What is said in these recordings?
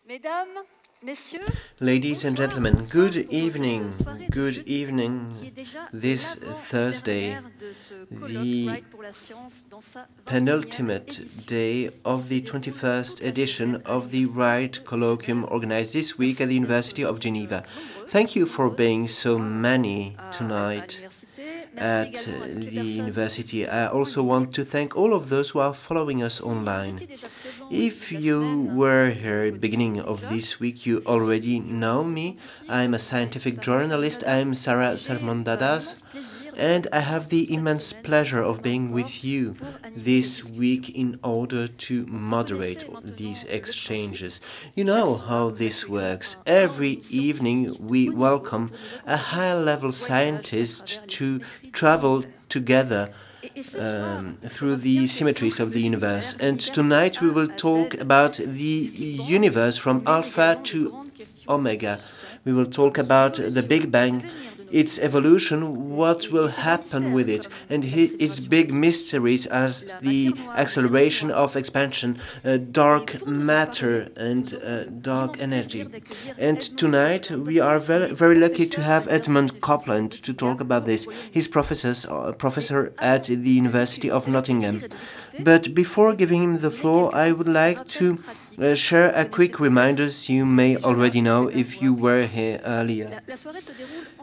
Mesdames, Messieurs, Ladies and gentlemen, good evening. Good evening. This Thursday, the penultimate day of the 21st edition of the Wright Colloquium organized this week at the University of Geneva. Thank you for being so many tonight at the university. I also want to thank all of those who are following us online. If you were here at the beginning of this week, you already know me. I'm a scientific journalist. I'm Sarah Sermondadas, and I have the immense pleasure of being with you this week in order to moderate these exchanges. You know how this works. Every evening we welcome a high-level scientist to travel together through the symmetries of the universe. And tonight we will talk about the universe from alpha to omega. We will talk about the Big Bang, its evolution, what will happen with it, and its big mysteries as the acceleration of expansion, dark matter and dark energy. And tonight we are very lucky to have Edmund Copeland to talk about this. He's professor at the University of Nottingham. But before giving him the floor, I would like to share a quick reminder you may already know if you were here earlier.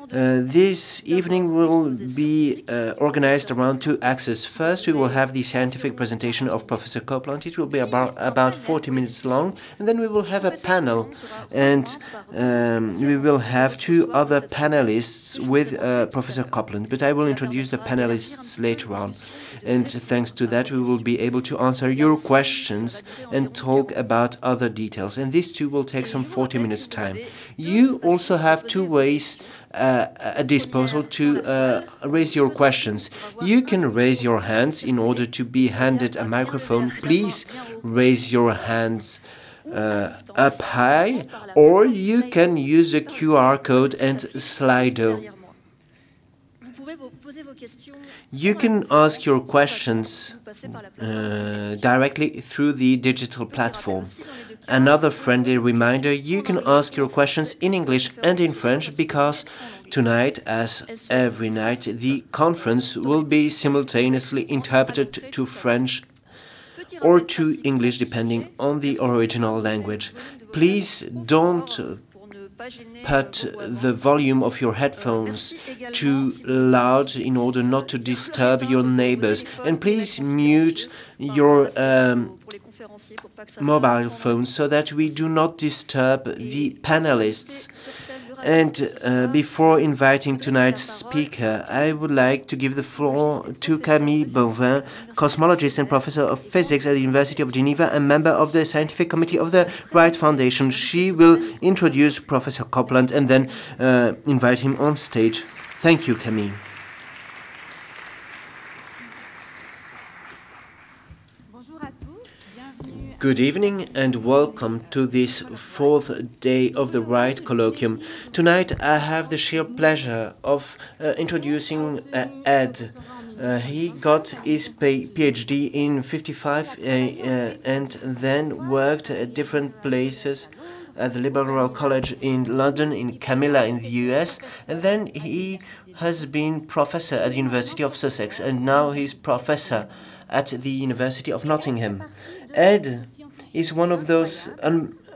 This evening will be organized around two axes. First, we will have the scientific presentation of Professor Copeland. It will be about 40 minutes long, and then we will have a panel, and we will have two other panelists with Professor Copeland, but I will introduce the panelists later on. And thanks to that, we will be able to answer your questions and talk about other details. And these two will take some 40 minutes time. You also have two ways at disposal to raise your questions. You can raise your hands in order to be handed a microphone. Please raise your hands up high, or you can use the QR code and Slido. You can ask your questions directly through the digital platform. Another friendly reminder, you can ask your questions in English and in French because tonight, as every night, the conference will be simultaneously interpreted to French or to English depending on the original language. Please don't put the volume of your headphones too loud in order not to disturb your neighbors. And please mute your mobile phones so that we do not disturb the panelists. And before inviting tonight's speaker, I would like to give the floor to Camille Bovin, cosmologist and professor of physics at the University of Geneva and member of the scientific committee of the Wright Foundation. She will introduce Professor Copeland and then invite him on stage. Thank you, Camille. Good evening and welcome to this fourth day of the Wright Colloquium. Tonight I have the sheer pleasure of introducing Ed. He got his PhD in 55 and then worked at different places at the Liberal College in London, in Camilla in the US, and then he has been professor at the University of Sussex, and now he's professor at the University of Nottingham. Ed is one of those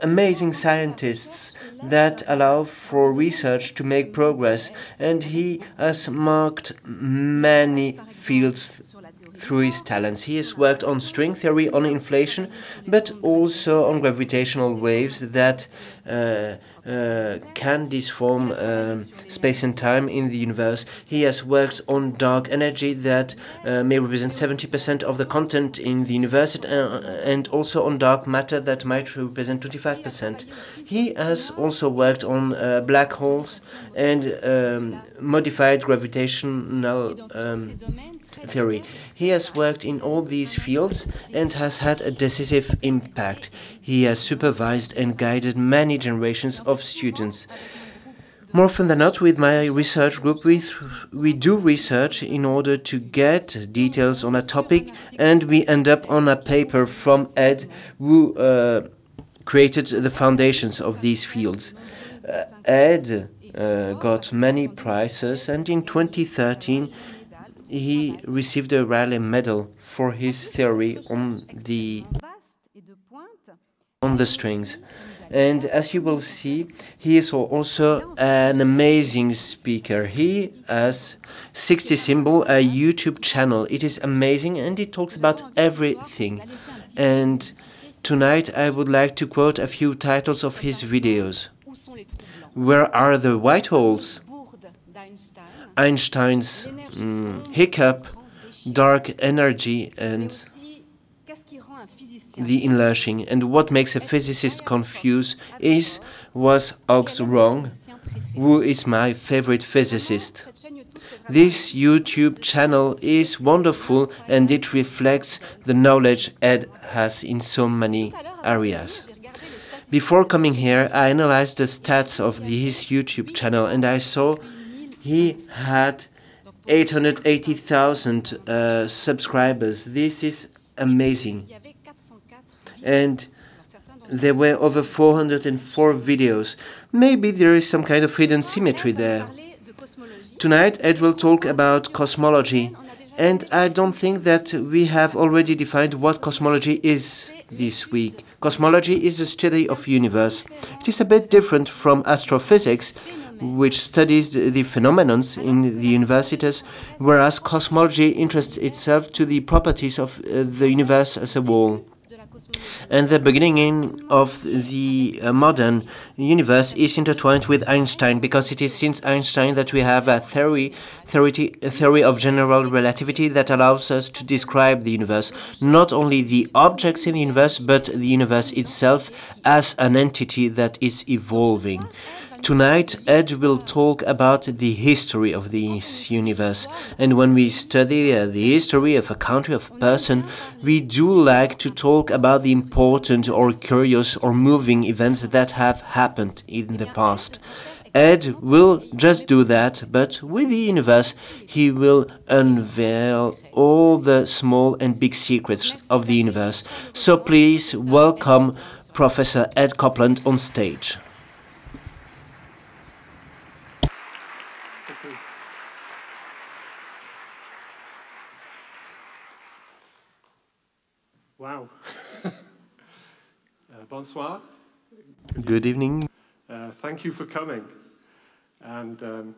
amazing scientists that allow for research to make progress, and he has marked many fields through his talents. He has worked on string theory, on inflation, but also on gravitational waves that can disform space and time in the universe. He has worked on dark energy that may represent 70% of the content in the universe, and also on dark matter that might represent 25%. He has also worked on black holes and modified gravitational theory. He has worked in all these fields and has had a decisive impact. He has supervised and guided many generations of students. More often than not, with my research group, we do research in order to get details on a topic, and we end up on a paper from Ed, who created the foundations of these fields. Ed got many prizes, and in 2013 he received a Rayleigh Medal for his theory on the strings. And as you will see, he is also an amazing speaker. He has 60 Symbol, a YouTube channel. It is amazing and it talks about everything. And tonight I would like to quote a few titles of his videos. Where are the white holes? Einstein's hiccup, dark energy, and the enlarging. And what makes a physicist confused is, was Higgs wrong? Who is my favorite physicist? This YouTube channel is wonderful and it reflects the knowledge Ed has in so many areas. Before coming here, I analyzed the stats of his YouTube channel and I saw he had 880,000 subscribers. This is amazing. And there were over 404 videos. Maybe there is some kind of hidden symmetry there. Tonight, Ed will talk about cosmology, and I don't think that we have already defined what cosmology is this week. Cosmology is the study of the universe. It is a bit different from astrophysics, which studies the phenomena in the universe, whereas cosmology interests itself to the properties of the universe as a whole. And the beginning of the modern universe is intertwined with Einstein, because it is since Einstein that we have a theory of general relativity that allows us to describe the universe, not only the objects in the universe, but the universe itself as an entity that is evolving. Tonight, Ed will talk about the history of this universe. And when we study the history of a country, of a person, we do like to talk about the important or curious or moving events that have happened in the past. Ed will just do that, but with the universe, he will unveil all the small and big secrets of the universe. So please welcome Professor Ed Copeland on stage. Wow. Bonsoir. Good evening. Thank you for coming. And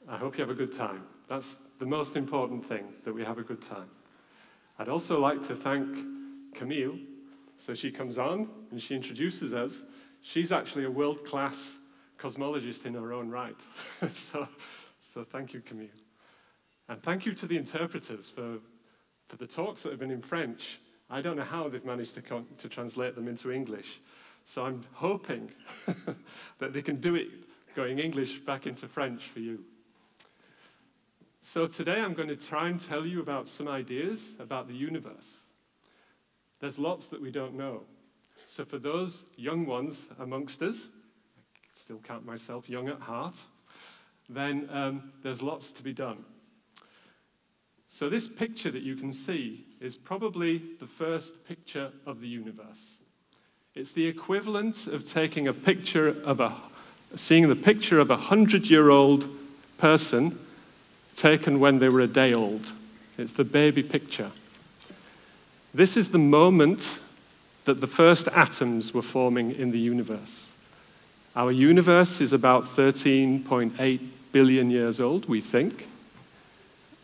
I hope you have a good time. That's the most important thing, that we have a good time. I'd also like to thank Camille. So she comes on and she introduces us. She's actually a world-class cosmologist in her own right. so thank you, Camille. And thank you to the interpreters for the talks that have been in French. I don't know how they've managed to translate them into English. So I'm hoping that they can do it going English back into French for you. So today I'm going to try and tell you about some ideas about the universe. There's lots that we don't know. So for those young ones amongst us, I still count myself young at heart, then there's lots to be done. So this picture that you can see is probably the first picture of the universe. It's the equivalent of taking a picture of seeing the picture of a 100-year-old person taken when they were a day old. It's the baby picture. This is the moment that the first atoms were forming in the universe. Our universe is about 13.8 billion years old, we think.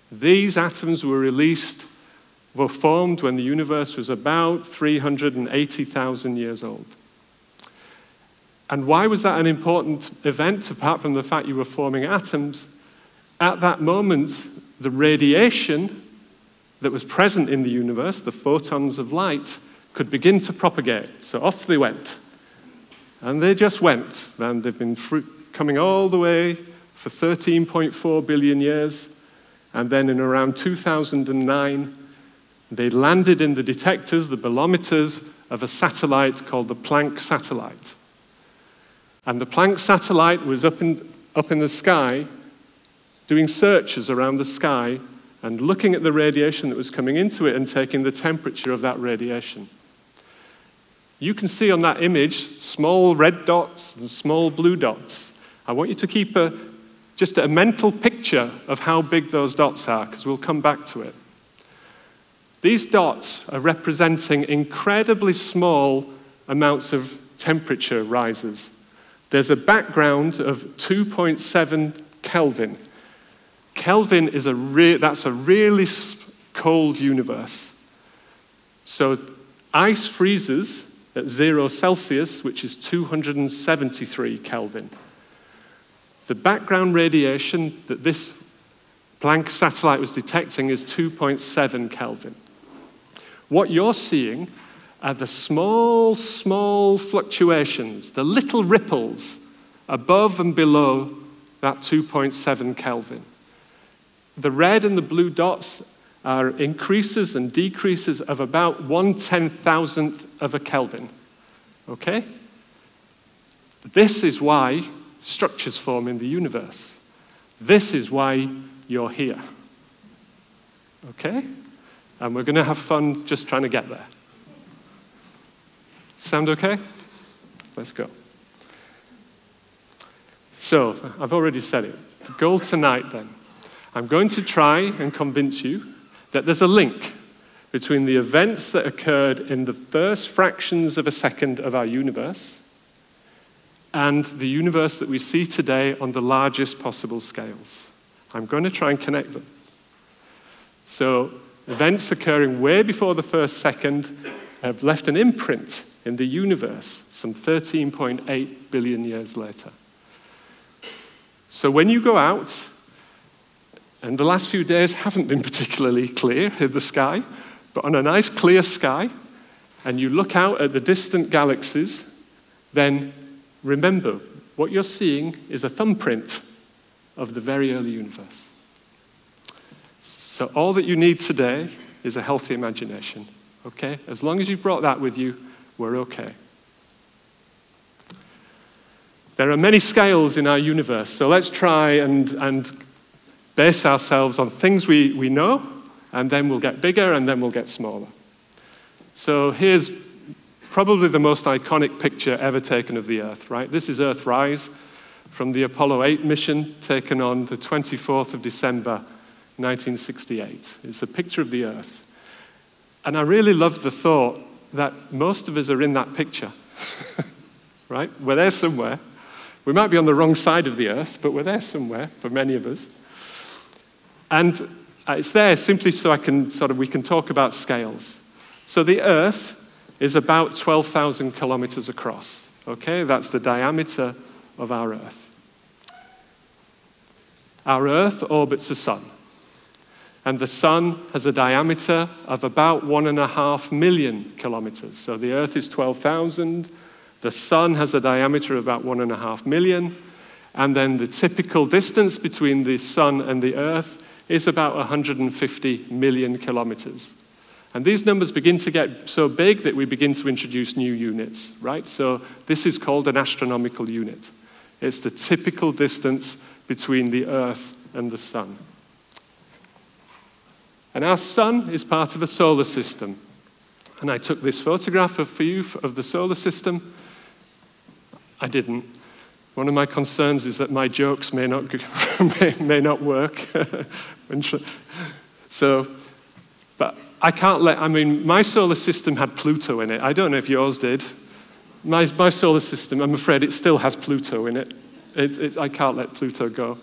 These atoms were formed when the universe was about 380,000 years old. And why was that an important event, apart from the fact you were forming atoms? At that moment, the radiation that was present in the universe, the photons of light, could begin to propagate. So off they went. And they just went. And they've been coming all the way for 13.4 billion years. And then in around 2009, they landed in the detectors, the bolometers, of a satellite called the Planck satellite. And the Planck satellite was up in the sky, doing searches around the sky and looking at the radiation that was coming into it and taking the temperature of that radiation. You can see on that image small red dots and small blue dots. I want you to keep just a mental picture of how big those dots are, because we'll come back to it. These dots are representing incredibly small amounts of temperature rises. There's a background of 2.7 Kelvin. Kelvin is that's a really cold universe. So ice freezes at 0 Celsius, which is 273 Kelvin. The background radiation that this Planck satellite was detecting is 2.7 Kelvin. What you're seeing are the small fluctuations, the little ripples above and below that 2.7 Kelvin. The red and the blue dots are increases and decreases of about 1/10,000th of a Kelvin. Okay? This is why structures form in the universe. This is why you're here. Okay? And we're going to have fun just trying to get there. Sound okay? Let's go. So, I've already said it. The goal tonight, then, I'm going to try and convince you that there's a link between the events that occurred in the first fractions of a second of our universe and the universe that we see today on the largest possible scales. I'm going to try and connect them. So, events occurring way before the first second have left an imprint in the universe some 13.8 billion years later. So when you go out, and the last few days haven't been particularly clear in the sky, but on a nice clear sky, and you look out at the distant galaxies, then remember, what you're seeing is a thumbprint of the very early universe. So all that you need today is a healthy imagination, okay? As long as you've brought that with you, we're okay. There are many scales in our universe, so let's try and base ourselves on things we know, and then we'll get bigger, and then we'll get smaller. So here's probably the most iconic picture ever taken of the Earth, right? This is Earthrise from the Apollo 8 mission taken on the 24th of December, 1968. It's a picture of the Earth. And I really love the thought that most of us are in that picture, right? We're there somewhere. We might be on the wrong side of the Earth, but we're there somewhere for many of us. And it's there simply so we can talk about scales. So the Earth is about 12,000 kilometers across, okay? That's the diameter of our Earth. Our Earth orbits the sun. And the sun has a diameter of about 1.5 million kilometers. So the Earth is 12,000. The sun has a diameter of about 1.5 million. And then the typical distance between the sun and the Earth is about 150 million kilometers. And these numbers begin to get so big that we begin to introduce new units, right? So this is called an astronomical unit. It's the typical distance between the Earth and the sun. And our sun is part of a solar system. And I took this photograph for you of the solar system. I didn't. One of my concerns is that my jokes may not work. But I can't my solar system had Pluto in it. I don't know if yours did. My solar system, I'm afraid it still has Pluto in it. I can't let Pluto go.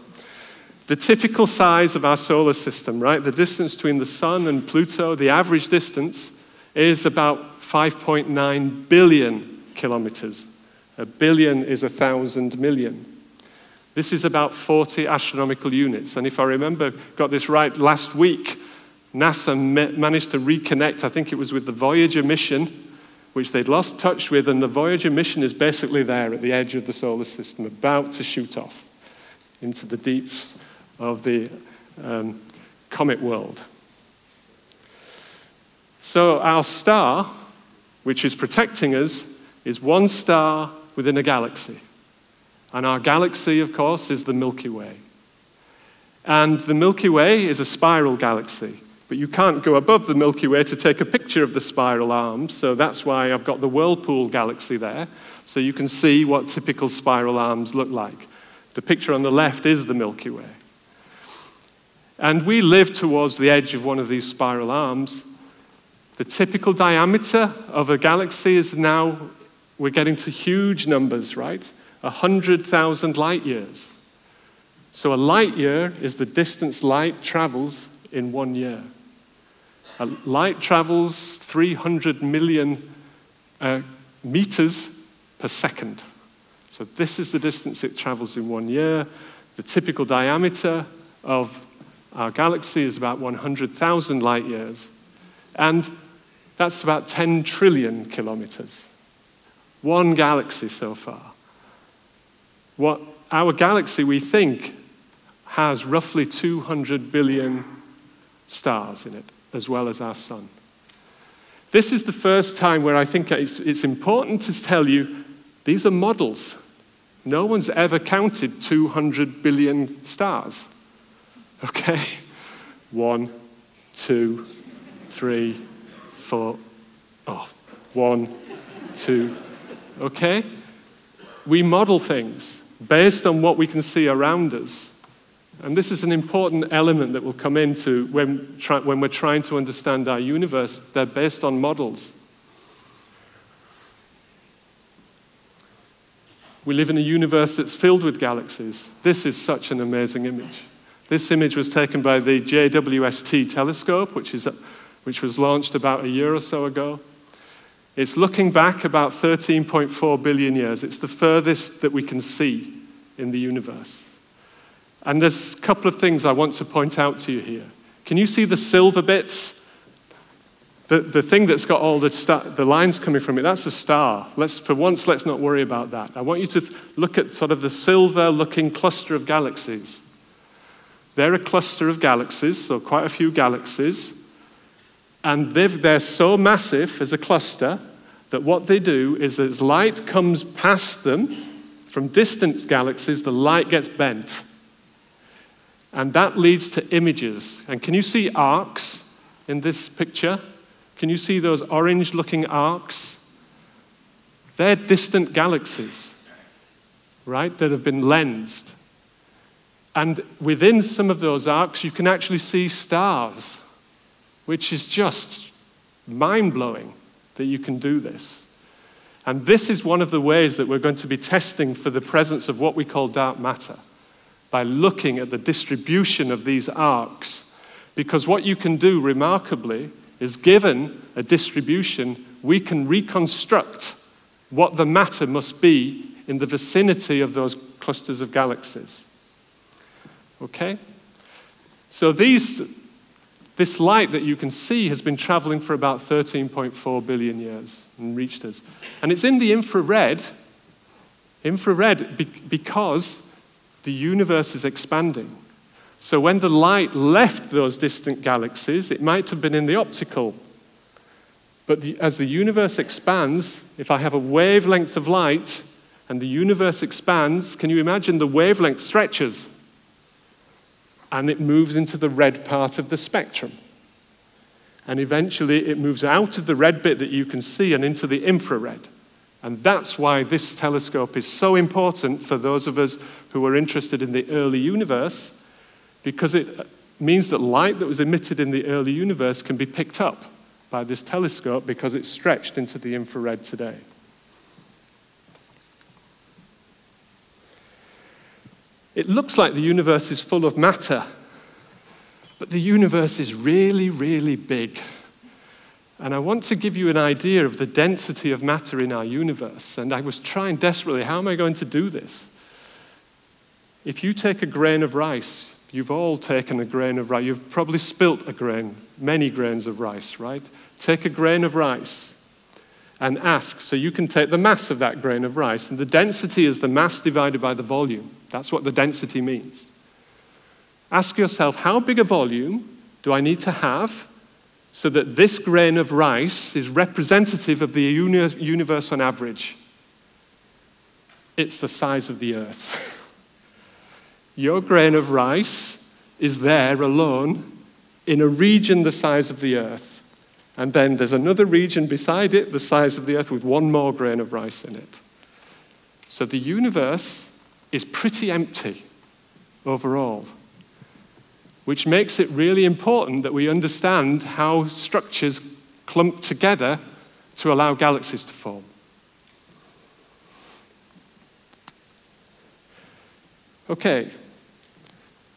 The typical size of our solar system, right? The distance between the sun and Pluto, the average distance, is about 5.9 billion kilometers. A billion is 1,000 million. This is about 40 astronomical units. And if I got this right, last week, NASA managed to reconnect, I think it was with the Voyager mission, which they'd lost touch with, and the Voyager mission is basically there at the edge of the solar system, about to shoot off into the deeps of the comet world. So our star, which is protecting us, is one star within a galaxy. And our galaxy, of course, is the Milky Way. And the Milky Way is a spiral galaxy. But you can't go above the Milky Way to take a picture of the spiral arms, so that's why I've got the Whirlpool galaxy there, so you can see what typical spiral arms look like. The picture on the left is the Milky Way. And we live towards the edge of one of these spiral arms. The typical diameter of a galaxy is now, we're getting to huge numbers, right? 100,000 light years. So a light year is the distance light travels in 1 year. Light travels 300 million meters per second. So this is the distance it travels in 1 year. The typical diameter of our galaxy is about 100,000 light years. And that's about 10 trillion kilometers. One galaxy so far. What our galaxy, we think, has roughly 200 billion stars in it, as well as our sun. This is the first time where I think it's important to tell you, these are models. No one's ever counted 200 billion stars. Okay? 1, 2, 3, 4. Oh, 1, 2. Okay? We model things based on what we can see around us. And this is an important element that will come into when we're trying to understand our universe. They're based on models. We live in a universe that's filled with galaxies. This is such an amazing image. This image was taken by the JWST telescope, which was launched about a year or so ago. It's looking back about 13.4 billion years. It's the furthest that we can see in the universe. And there's a couple of things I want to point out to you here. Can you see the silver bits? The thing that's got all the lines coming from it, that's a star. For once, let's not worry about that. I want you to look at sort of the silver-looking cluster of galaxies. They're a cluster of galaxies, so quite a few galaxies. And they're so massive as a cluster that what they do is as light comes past them from distant galaxies, the light gets bent. And that leads to images. And can you see arcs in this picture? Can you see those orange-looking arcs? They're distant galaxies, right, that have been lensed. And within some of those arcs, you can actually see stars, which is just mind-blowing that you can do this. And this is one of the ways that we're going to be testing for the presence of what we call dark matter, by looking at the distribution of these arcs. Because what you can do, remarkably, is given a distribution, we can reconstruct what the matter must be in the vicinity of those clusters of galaxies. Okay? So this light that you can see has been traveling for about 13.4 billion years and reached us. And it's in the infrared because the universe is expanding. So when the light left those distant galaxies, it might have been in the optical. But as the universe expands, if I have a wavelength of light and the universe expands, can you imagine the wavelength stretches? And it moves into the red part of the spectrum. And eventually it moves out of the red bit that you can see and into the infrared. And that's why this telescope is so important for those of us who are interested in the early universe, because it means that light that was emitted in the early universe can be picked up by this telescope because it's stretched into the infrared today. It looks like the universe is full of matter, but the universe is really, really big. And I want to give you an idea of the density of matter in our universe. And I was trying desperately, how am I going to do this? If you take a grain of rice, you've all taken a grain of rice, you've probably spilt a grain, many grains of rice, right? Take a grain of rice and ask, so you can take the mass of that grain of rice, and the density is the mass divided by the volume. That's what the density means. Ask yourself, how big a volume do I need to have so that this grain of rice is representative of the universe on average? It's the size of the Earth. Your grain of rice is there alone in a region the size of the Earth. And then there's another region beside it, the size of the Earth, with one more grain of rice in it. So the universe is pretty empty overall, which makes it really important that we understand how structures clump together to allow galaxies to form. Okay,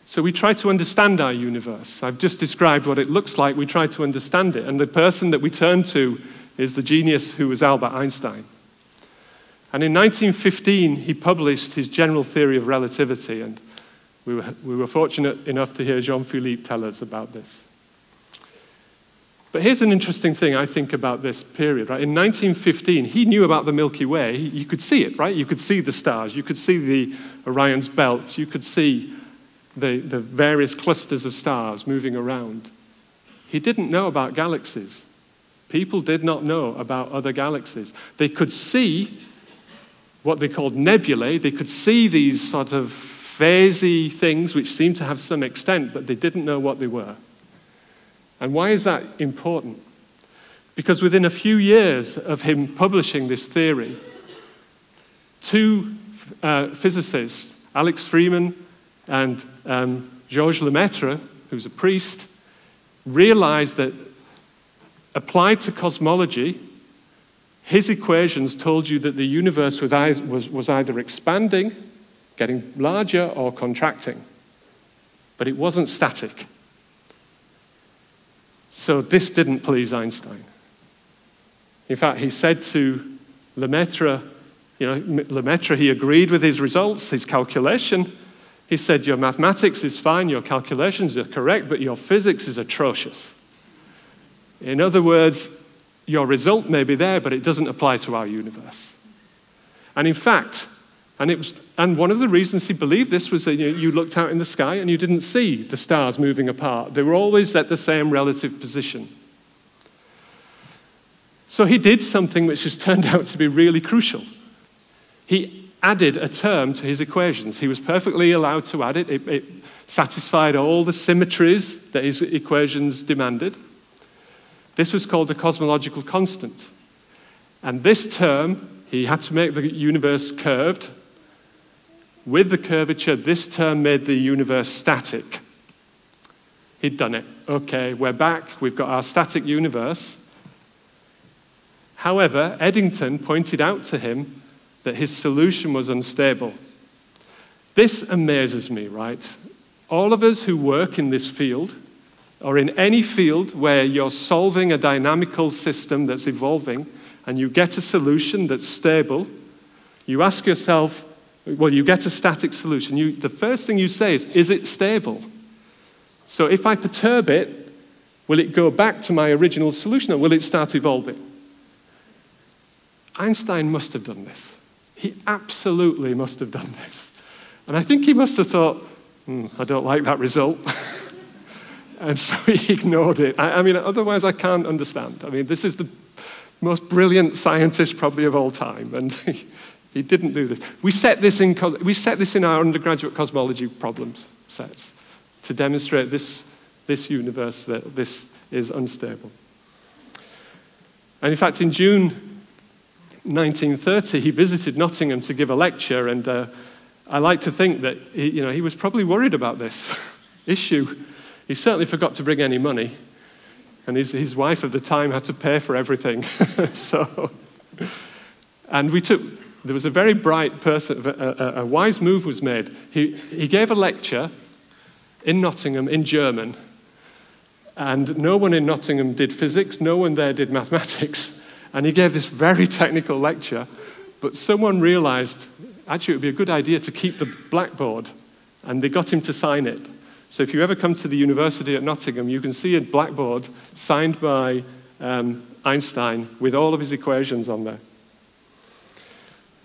so we try to understand our universe. I've just described what it looks like. We try to understand it. And the person that we turn to is the genius who was Albert Einstein. And in 1915, he published his general theory of relativity. And we were fortunate enough to hear Jean-Philippe tell us about this. But here's an interesting thing, I think, about this period. Right? In 1915, he knew about the Milky Way. You could see it, right? You could see the stars. You could see the Orion's belt. You could see the various clusters of stars moving around. He didn't know about galaxies. People did not know about other galaxies. They could see what they called nebulae. They could see these sort of phasey things which seemed to have some extent, but they didn't know what they were. And why is that important? Because within a few years of him publishing this theory, two physicists, Alex Freeman and Georges Lemaitre, who's a priest, realized that applied to cosmology, his equations told you that the universe was either expanding, getting larger, or contracting. But it wasn't static. So this didn't please Einstein. In fact, he said to Lemaitre, Lemaitre, he agreed with his results, his calculation. He said, your mathematics is fine, your calculations are correct, but your physics is atrocious. In other words, your result may be there, but it doesn't apply to our universe. And in fact, and one of the reasons he believed this was that you looked out in the sky and you didn't see the stars moving apart. They were always at the same relative position. So he did something which has turned out to be really crucial. He added a term to his equations. He was perfectly allowed to add it. It satisfied all the symmetries that his equations demanded. This was called the cosmological constant. And this term, he had to make the universe curved. With the curvature, this term made the universe static. He'd done it. Okay, we're back. We've got our static universe. However, Eddington pointed out to him that his solution was unstable. This amazes me, right? All of us who work in this field, or in any field where you're solving a dynamical system that's evolving, and you get a solution that's stable, you ask yourself, well, you get a static solution. The first thing you say is it stable? So if I perturb it, will it go back to my original solution, or will it start evolving? Einstein must have done this. He absolutely must have done this. And I think he must have thought, I don't like that result. And so he ignored it. I mean, otherwise I can't understand. I mean, this is the most brilliant scientist probably of all time. And he didn't do this. We set this in our undergraduate cosmology problems sets to demonstrate this universe, that this is unstable. And in fact, in June 1930, he visited Nottingham to give a lecture, and I like to think that he was probably worried about this issue. He certainly forgot to bring any money, and his wife at the time had to pay for everything. There was a very bright person, a wise move was made. He gave a lecture in Nottingham in German, and no one in Nottingham did physics, no one there did mathematics, and he gave this very technical lecture, but someone realized, actually it would be a good idea to keep the blackboard, and they got him to sign it. So if you ever come to the university at Nottingham, you can see a blackboard signed by Einstein with all of his equations on there.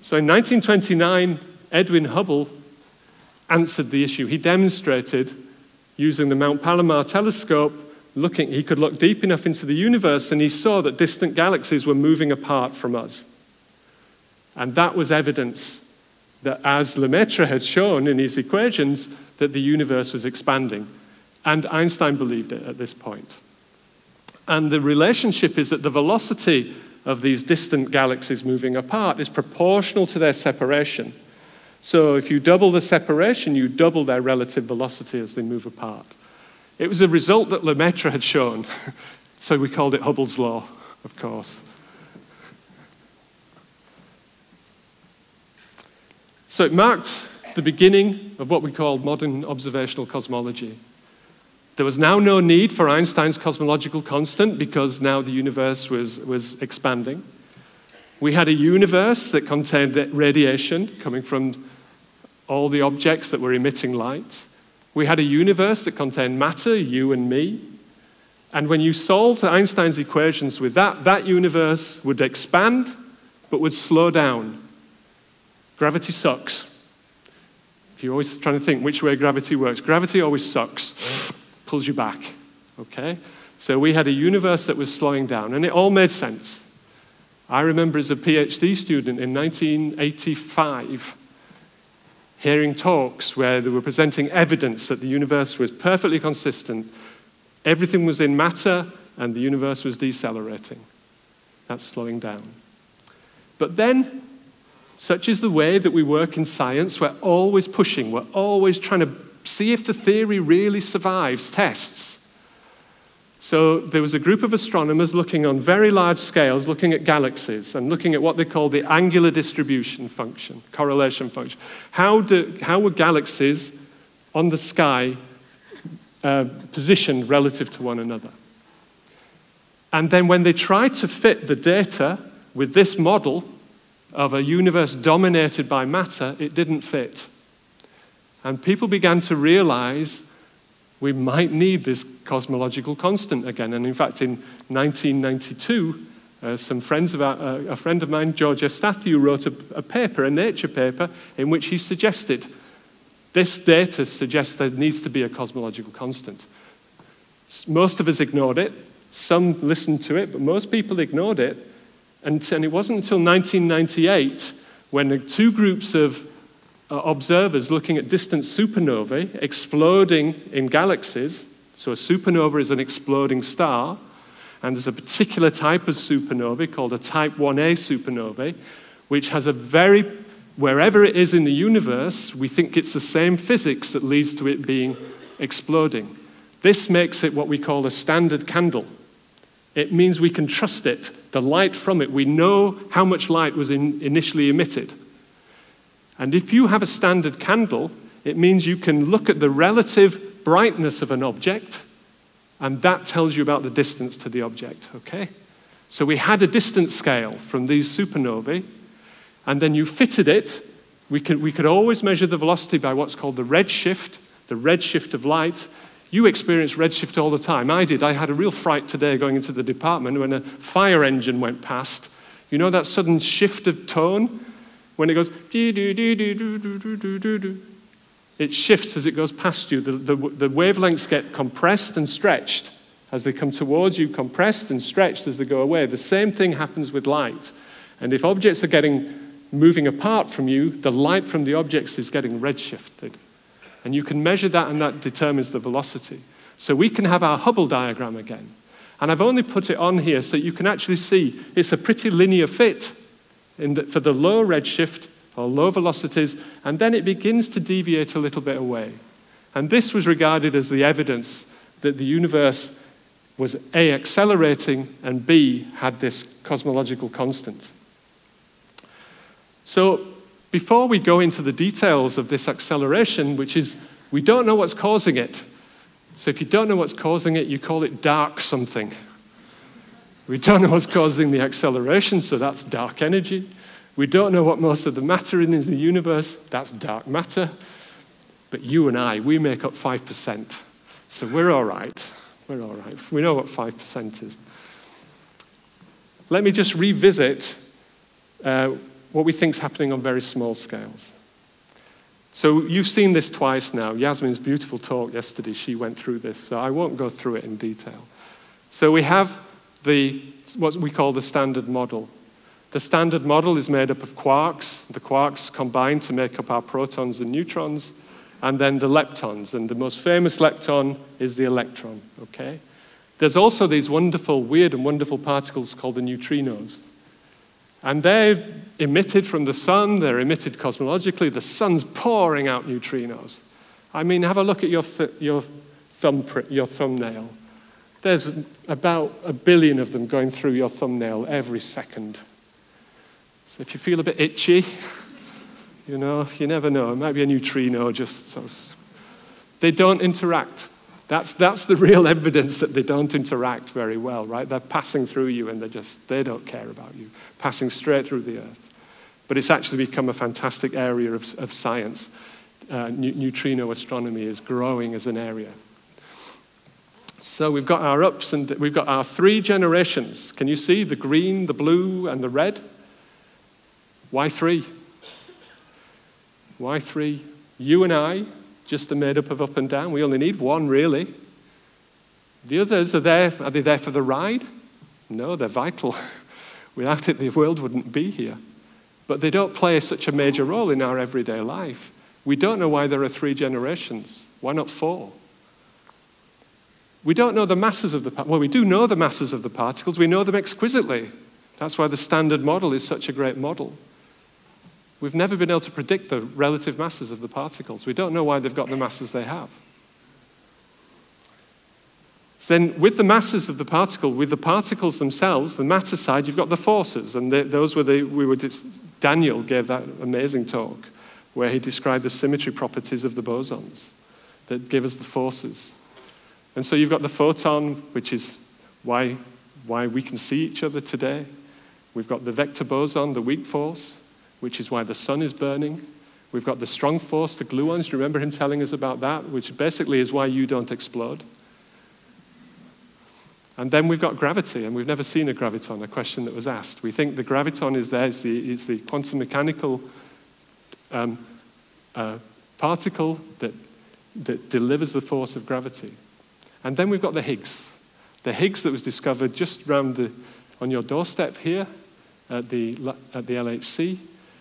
So in 1929, Edwin Hubble answered the issue. He demonstrated, using the Mount Palomar telescope, he could look deep enough into the universe, and he saw that distant galaxies were moving apart from us. And that was evidence that, as Lemaitre had shown in his equations, that the universe was expanding. And Einstein believed it at this point. And the relationship is that the velocity of these distant galaxies moving apart is proportional to their separation. So if you double the separation, you double their relative velocity as they move apart. It was a result that Lemaitre had shown, so we called it Hubble's law, of course. So it marked the beginning of what we call modern observational cosmology. There was now no need for Einstein's cosmological constant because now the universe was expanding. We had a universe that contained radiation coming from all the objects that were emitting light. We had a universe that contained matter, you and me. And when you solved Einstein's equations with that, that universe would expand but would slow down. Gravity sucks. If you're always trying to think which way gravity works, gravity always sucks. Pulls you back, okay? So we had a universe that was slowing down, and it all made sense. I remember as a PhD student in 1985 hearing talks where they were presenting evidence that the universe was perfectly consistent. Everything was in matter, and the universe was decelerating. That's slowing down. But then, such is the way that we work in science, we're always pushing, we're always trying to see if the theory really survives tests. So there was a group of astronomers looking on very large scales, looking at galaxies and looking at what they call the angular distribution function, correlation function. How were galaxies on the sky positioned relative to one another? And then when they tried to fit the data with this model of a universe dominated by matter, it didn't fit. And people began to realize we might need this cosmological constant again. And in fact, in 1992, a friend of mine, George Eustathiou, wrote a paper, a Nature paper, in which he suggested this data suggests there needs to be a cosmological constant. Most of us ignored it. Some listened to it, but most people ignored it. And it wasn't until 1998 when the two groups of observers looking at distant supernovae exploding in galaxies. So a supernova is an exploding star, and there's a particular type of supernovae called a type 1a supernovae, which has wherever it is in the universe, we think it's the same physics that leads to it being exploding. This makes it what we call a standard candle. It means we can trust it, the light from it. We know how much light was initially emitted. And if you have a standard candle, it means you can look at the relative brightness of an object, and that tells you about the distance to the object, okay? So we had a distance scale from these supernovae, and then you fitted it. We could always measure the velocity by what's called the redshift of light. You experience redshift all the time. I did. I had a real fright today going into the department when a fire engine went past. You know that sudden shift of tone? When it goes, it shifts as it goes past you. The wavelengths get compressed and stretched. As they come towards you, compressed and stretched as they go away. The same thing happens with light. And if objects are moving apart from you, the light from the objects is getting redshifted. And you can measure that, and that determines the velocity. So we can have our Hubble diagram again. And I've only put it on here so you can actually see it's a pretty linear fit for the low redshift or low velocities, and then it begins to deviate a little bit away. And this was regarded as the evidence that the universe was A, accelerating, and B, had this cosmological constant. So before we go into the details of this acceleration, which is, we don't know what's causing it. So if you don't know what's causing it, you call it dark something. We don't know what's causing the acceleration, so that's dark energy. We don't know what most of the matter is in the universe, that's dark matter. But you and I, we make up 5%. So we're all right. We're all right. We know what 5% is. Let me just revisit what we think is happening on very small scales. So you've seen this twice now. Yasmin's beautiful talk yesterday, she went through this, so I won't go through it in detail. So we have what we call the standard model. The standard model is made up of quarks. The quarks combine to make up our protons and neutrons. and then the leptons. And the most famous lepton is the electron, okay? There's also these wonderful, weird and wonderful particles called the neutrinos. And they're emitted from the sun, they're emitted cosmologically, the sun's pouring out neutrinos. I mean, have a look at your thumbnail. There's about 1 billion of them going through your thumbnail every second. So if you feel a bit itchy, you know, you never know. It might be a neutrino just... They don't interact. That's the real evidence that they don't interact very well, right? They're passing through you and they don't care about you, passing straight through the Earth. But it's actually become a fantastic area of science. Neutrino astronomy is growing as an area. So we've got our ups and we've got our 3 generations. Can you see the green, the blue, and the red? Why 3? Why 3? You and I just are made up of up and down. We only need 1, really. The others are there. Are they there for the ride? No, they're vital. Without it, the world wouldn't be here. But they don't play such a major role in our everyday life. We don't know why there are 3 generations. Why not 4? We don't know the masses of the particles. Well, we do know the masses of the particles. We know them exquisitely. That's why the standard model is such a great model. We've never been able to predict the relative masses of the particles. We don't know why they've got the masses they have. So then, with the masses of the particle, with the particles themselves, the matter side, you've got the forces. And those were Daniel gave that amazing talk where he described the symmetry properties of the bosons that give us the forces. And so you've got the photon, which is why we can see each other today. We've got the vector boson, the weak force, which is why the sun is burning. We've got the strong force, the gluons. Do you remember him telling us about that? Which basically is why you don't explode. And then we've got gravity, and we've never seen a graviton, a question that was asked. We think the graviton is there, it's the quantum mechanical particle that delivers the force of gravity. And then we've got the Higgs. The Higgs that was discovered just around on your doorstep here at the LHC.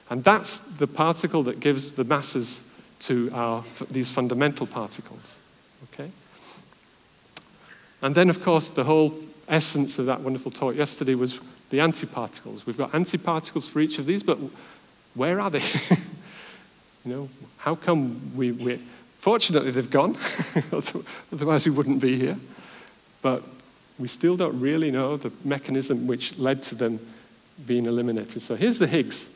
And that's the particle that gives the masses to these fundamental particles. Okay? And then, of course, the whole essence of that wonderful talk yesterday was the antiparticles. We've got antiparticles for each of these, but where are they? You know, how come fortunately, they've gone. Otherwise, we wouldn't be here. But we still don't really know the mechanism which led to them being eliminated. So here's the Higgs.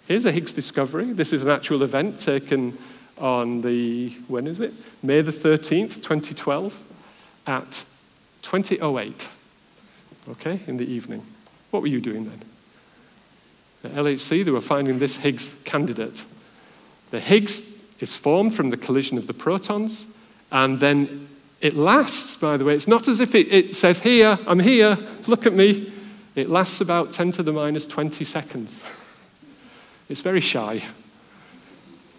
Here's a Higgs discovery. This is an actual event taken on when is it? May the 13th, 2012, at 20:08, okay, in the evening. What were you doing then? At LHC, they were finding this Higgs candidate. The Higgs is formed from the collision of the protons, and then it lasts, by the way. It's not as if it says, here, I'm here, look at me. It lasts about 10 to the minus 20 seconds. It's very shy.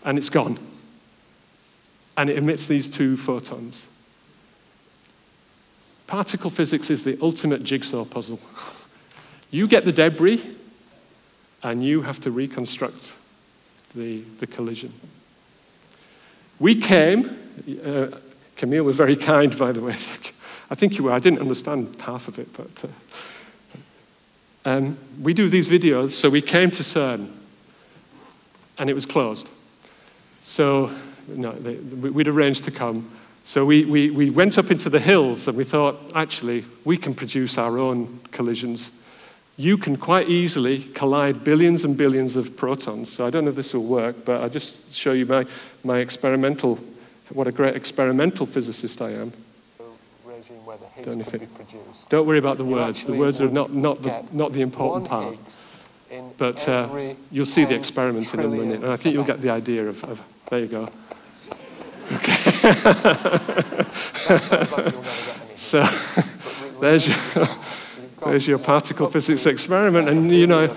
And it's gone. And it emits these 2 photons. Particle physics is the ultimate jigsaw puzzle. You get the debris, and you have to reconstruct the collision. We came, Camille was very kind, by the way. I think you were. I didn't understand half of it, but we do these videos, so we came to CERN, and it was closed. So no, we'd arranged to come. So we went up into the hills, and we thought, actually, we can produce our own collisions. You can quite easily collide billions and billions of protons. So I don't know if this will work, but I'll just show you my experimental, what a great experimental physicist I am. Regime where the Higgs can be produced. Don't worry about the words. The words are not the important part. But you'll see the experiment in a minute, and I think you'll get the idea of there you go. Okay. So there's your particle physics experiment, and you know,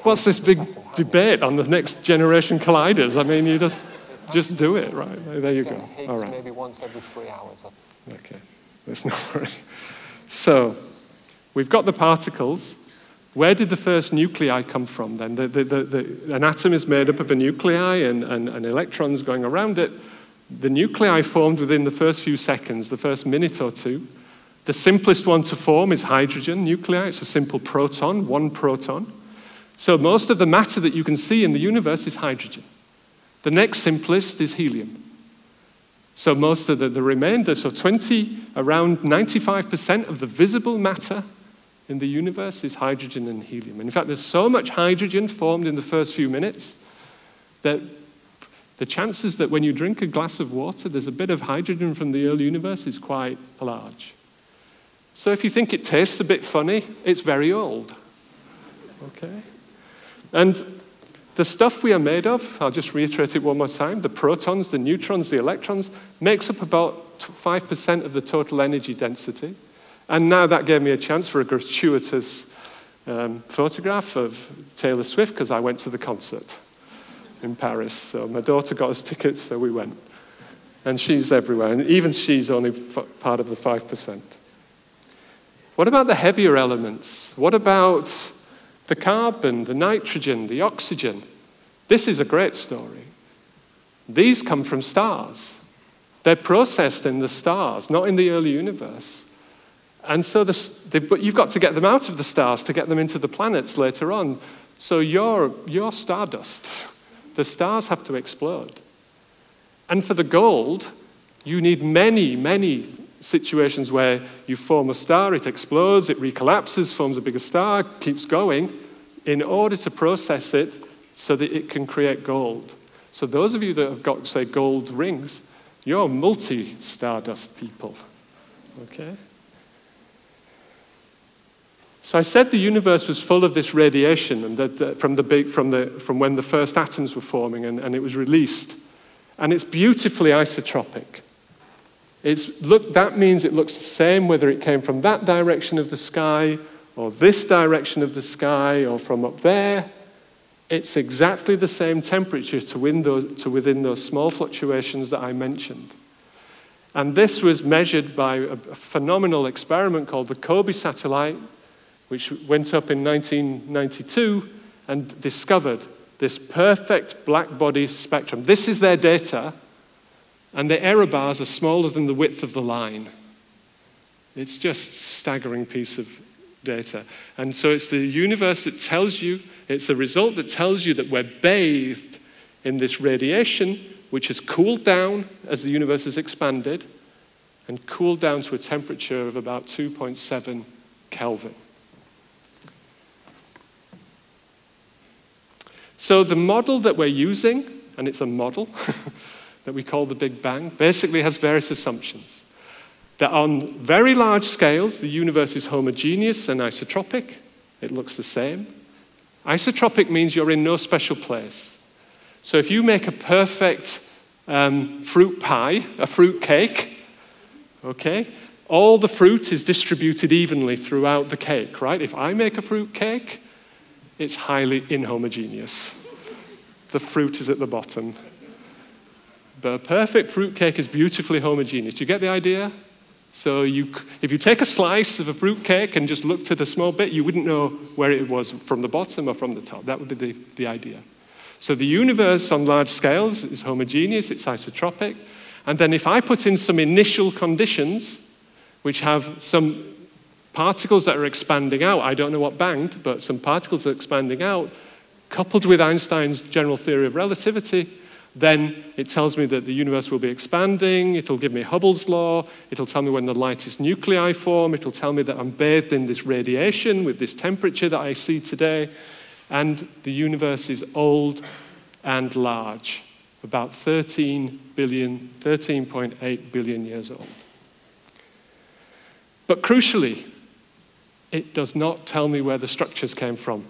what's this big debate on the next generation colliders? I mean, you just do it, right? There you go. All right. Maybe once every 3 hours. Okay, let's not worry. So we've got the particles. Where did the first nuclei come from then? An atom is made up of a nuclei and electrons going around it. The nuclei formed within the first few seconds, the first minute or two. The simplest one to form is hydrogen nuclei. It's a simple proton, one proton. So most of the matter that you can see in the universe is hydrogen. The next simplest is helium. So most of the remainder, so around 95% of the visible matter in the universe is hydrogen and helium. And in fact, there's so much hydrogen formed in the first few minutes that the chances that when you drink a glass of water, there's a bit of hydrogen from the early universe is quite large. So if you think it tastes a bit funny, it's very old. Okay? And the stuff we are made of, I'll just reiterate it one more time, the protons, the neutrons, the electrons, makes up about 5% of the total energy density. And now that gave me a chance for a gratuitous photograph of Taylor Swift, because I went to the concert in Paris. So my daughter got us tickets, so we went. And she's everywhere, and even she's only part of the 5%. What about the heavier elements? What about the carbon, the nitrogen, the oxygen? This is a great story. These come from stars. They're processed in the stars, not in the early universe. And so but you've got to get them out of the stars to get them into the planets later on. So you're stardust. The stars have to explode. And for the gold, you need many, many situations where you form a star, it explodes, it recollapses, forms a bigger star, keeps going, in order to process it so that it can create gold. So those of you that have got, say, gold rings, you're multi-stardust people. Okay? So I said the universe was full of this radiation, and that from when the first atoms were forming, and it was released. And it's beautifully isotropic. That means it looks the same whether it came from that direction of the sky, or this direction of the sky, or from up there. It's exactly the same temperature to within those small fluctuations that I mentioned. And this was measured by a phenomenal experiment called the Colloque satellite, which went up in 1992 and discovered this perfect black body spectrum. This is their data, and the error bars are smaller than the width of the line. It's just a staggering piece of data. And so it's the universe that tells you, it's the result that tells you that we're bathed in this radiation, which has cooled down as the universe has expanded, and cooled down to a temperature of about 2.7 Kelvin. So the model that we're using, and it's a model that we call the Big Bang, basically has various assumptions. That on very large scales, the universe is homogeneous and isotropic. It looks the same. Isotropic means you're in no special place. So if you make a perfect fruit pie, a fruit cake, okay, all the fruit is distributed evenly throughout the cake, right? If I make a fruit cake, it's highly inhomogeneous. The fruit is at the bottom. But a perfect fruit cake is beautifully homogeneous. Do you get the idea? So if you take a slice of a fruit cake and just looked at a small bit, you wouldn't know where it was from the bottom or from the top. That would be the idea. So the universe on large scales is homogeneous, it's isotropic. And then if I put in some initial conditions, which have some particles that are expanding out, I don't know what banged, but some particles are expanding out, coupled with Einstein's general theory of relativity, then it tells me that the universe will be expanding, it'll give me Hubble's law, it'll tell me when the lightest nuclei form, it'll tell me that I'm bathed in this radiation with this temperature that I see today, and the universe is old and large, about 13.8 billion years old. But crucially, it does not tell me where the structures came from.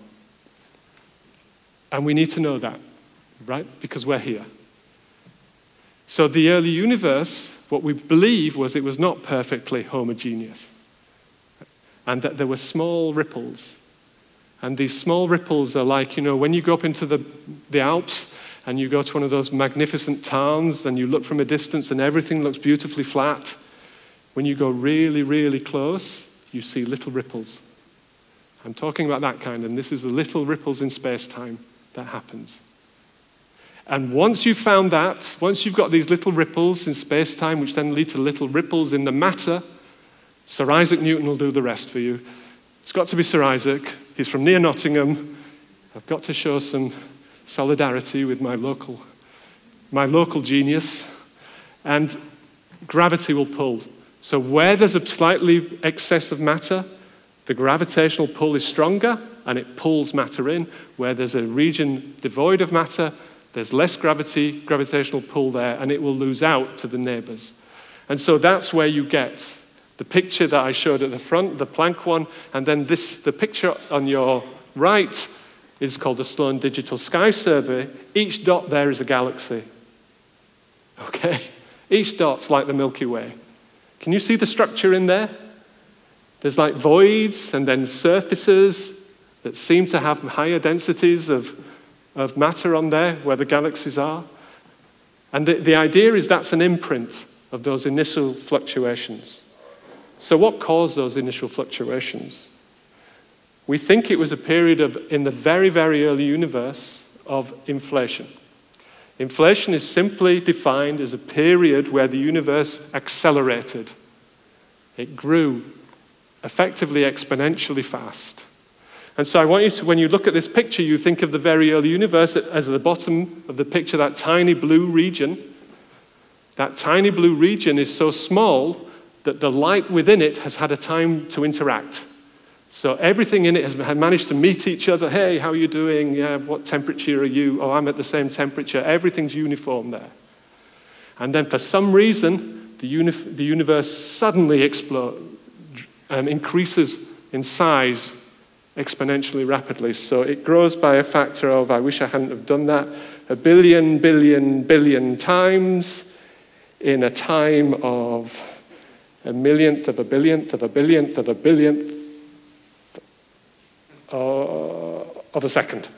And we need to know that, right? Because we're here. So the early universe, what we believe was it was not perfectly homogeneous. And that there were small ripples. And these small ripples are like, when you go up into the Alps and you go to one of those magnificent towns and you look from a distance and everything looks beautifully flat. When you go really, really close, you see little ripples. I'm talking about that kind, and this is the little ripples in space-time that happens. And once you've found that, once you've got these little ripples in space-time, which then lead to little ripples in the matter, Sir Isaac Newton will do the rest for you. It's got to be Sir Isaac. He's from near Nottingham. I've got to show some solidarity with my local genius. And gravity will pull. So where there's a slightly excess of matter, the gravitational pull is stronger and it pulls matter in. Where there's a region devoid of matter, there's less gravitational pull there, and it will lose out to the neighbors. And so that's where you get the picture that I showed at the front, the Planck one, and then the picture on your right is called the Sloan Digital Sky Survey. Each dot there is a galaxy. Okay? Each dot's like the Milky Way. Can you see the structure in there? There's like voids and then surfaces that seem to have higher densities of matter on there where the galaxies are. And the idea is that's an imprint of those initial fluctuations. So what caused those initial fluctuations? We think it was a period in the very, very early universe of inflation. Inflation is simply defined as a period where the universe accelerated. It grew effectively exponentially fast. And so I want you to, when you look at this picture, you think of the very early universe as at the bottom of the picture, that tiny blue region. That tiny blue region is so small that the light within it has had a time to interact. So everything in it has managed to meet each other. Hey, how are you doing? Yeah, what temperature are you? Oh, I'm at the same temperature. Everything's uniform there. And then for some reason, the universe suddenly explodes and increases in size exponentially rapidly. So it grows by a factor of, I wish I hadn't have done that, 1 billion, billion, billion times in a time of 1,000,000th of a billionth of a billionth of a billionth of a second.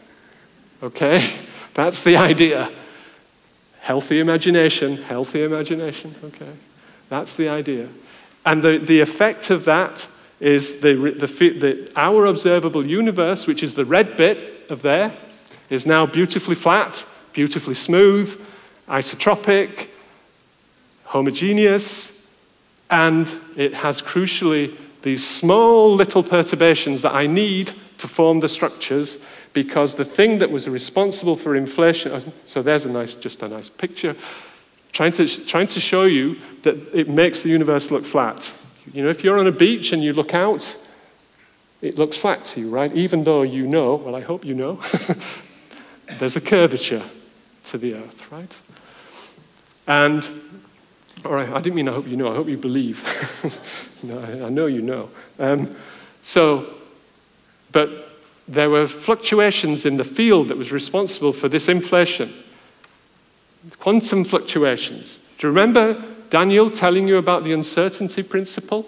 Okay? That's the idea. Healthy imagination, okay? That's the idea. And the effect of that is our observable universe, which is the red bit of there, is now beautifully flat, beautifully smooth, isotropic, homogeneous, and it has crucially these small little perturbations that I need to form the structures, because the thing that was responsible for inflation, so there's just a nice picture, trying to show you that it makes the universe look flat. You know, if you're on a beach and you look out, it looks flat to you, right? Even though you know, well, I hope you know, there's a curvature to the Earth, right? And, all right, I didn't mean I hope you know, I hope you believe. No, I know you know. But there were fluctuations in the field that was responsible for this inflation. Quantum fluctuations. Do you remember Daniel telling you about the uncertainty principle?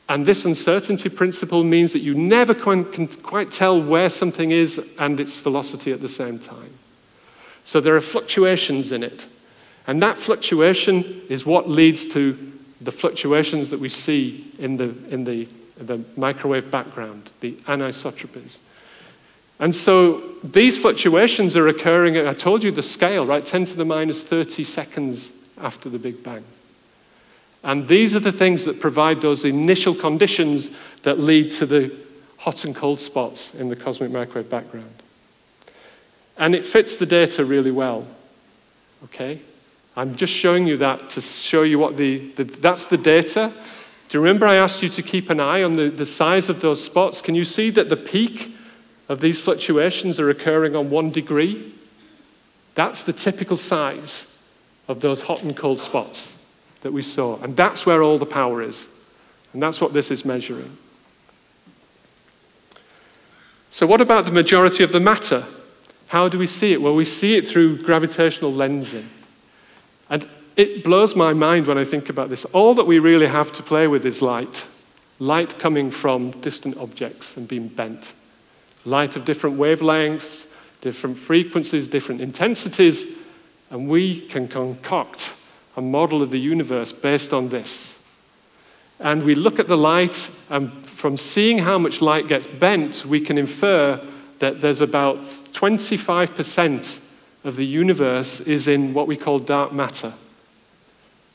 And this uncertainty principle means that you never can quite tell where something is and its velocity at the same time. So there are fluctuations in it. And that fluctuation is what leads to the fluctuations that we see in the microwave background, the anisotropies. And so these fluctuations are occurring at, I told you the scale, right? 10 to the minus 30 seconds after the Big Bang. And these are the things that provide those initial conditions that lead to the hot and cold spots in the cosmic microwave background. And it fits the data really well, okay? I'm just showing you that to show you what that's the data. Do you remember I asked you to keep an eye on the size of those spots? Can you see that the peak of these fluctuations are occurring on 1 degree? That's the typical size of those hot and cold spots that we saw. And that's where all the power is. And that's what this is measuring. So what about the majority of the matter? How do we see it? Well, we see it through gravitational lensing. And it blows my mind when I think about this. All that we really have to play with is light. Light coming from distant objects and being bent. Light of different wavelengths, different frequencies, different intensities, and we can concoct a model of the universe based on this. And we look at the light, and from seeing how much light gets bent, we can infer that there's about 25% of the universe is in what we call dark matter.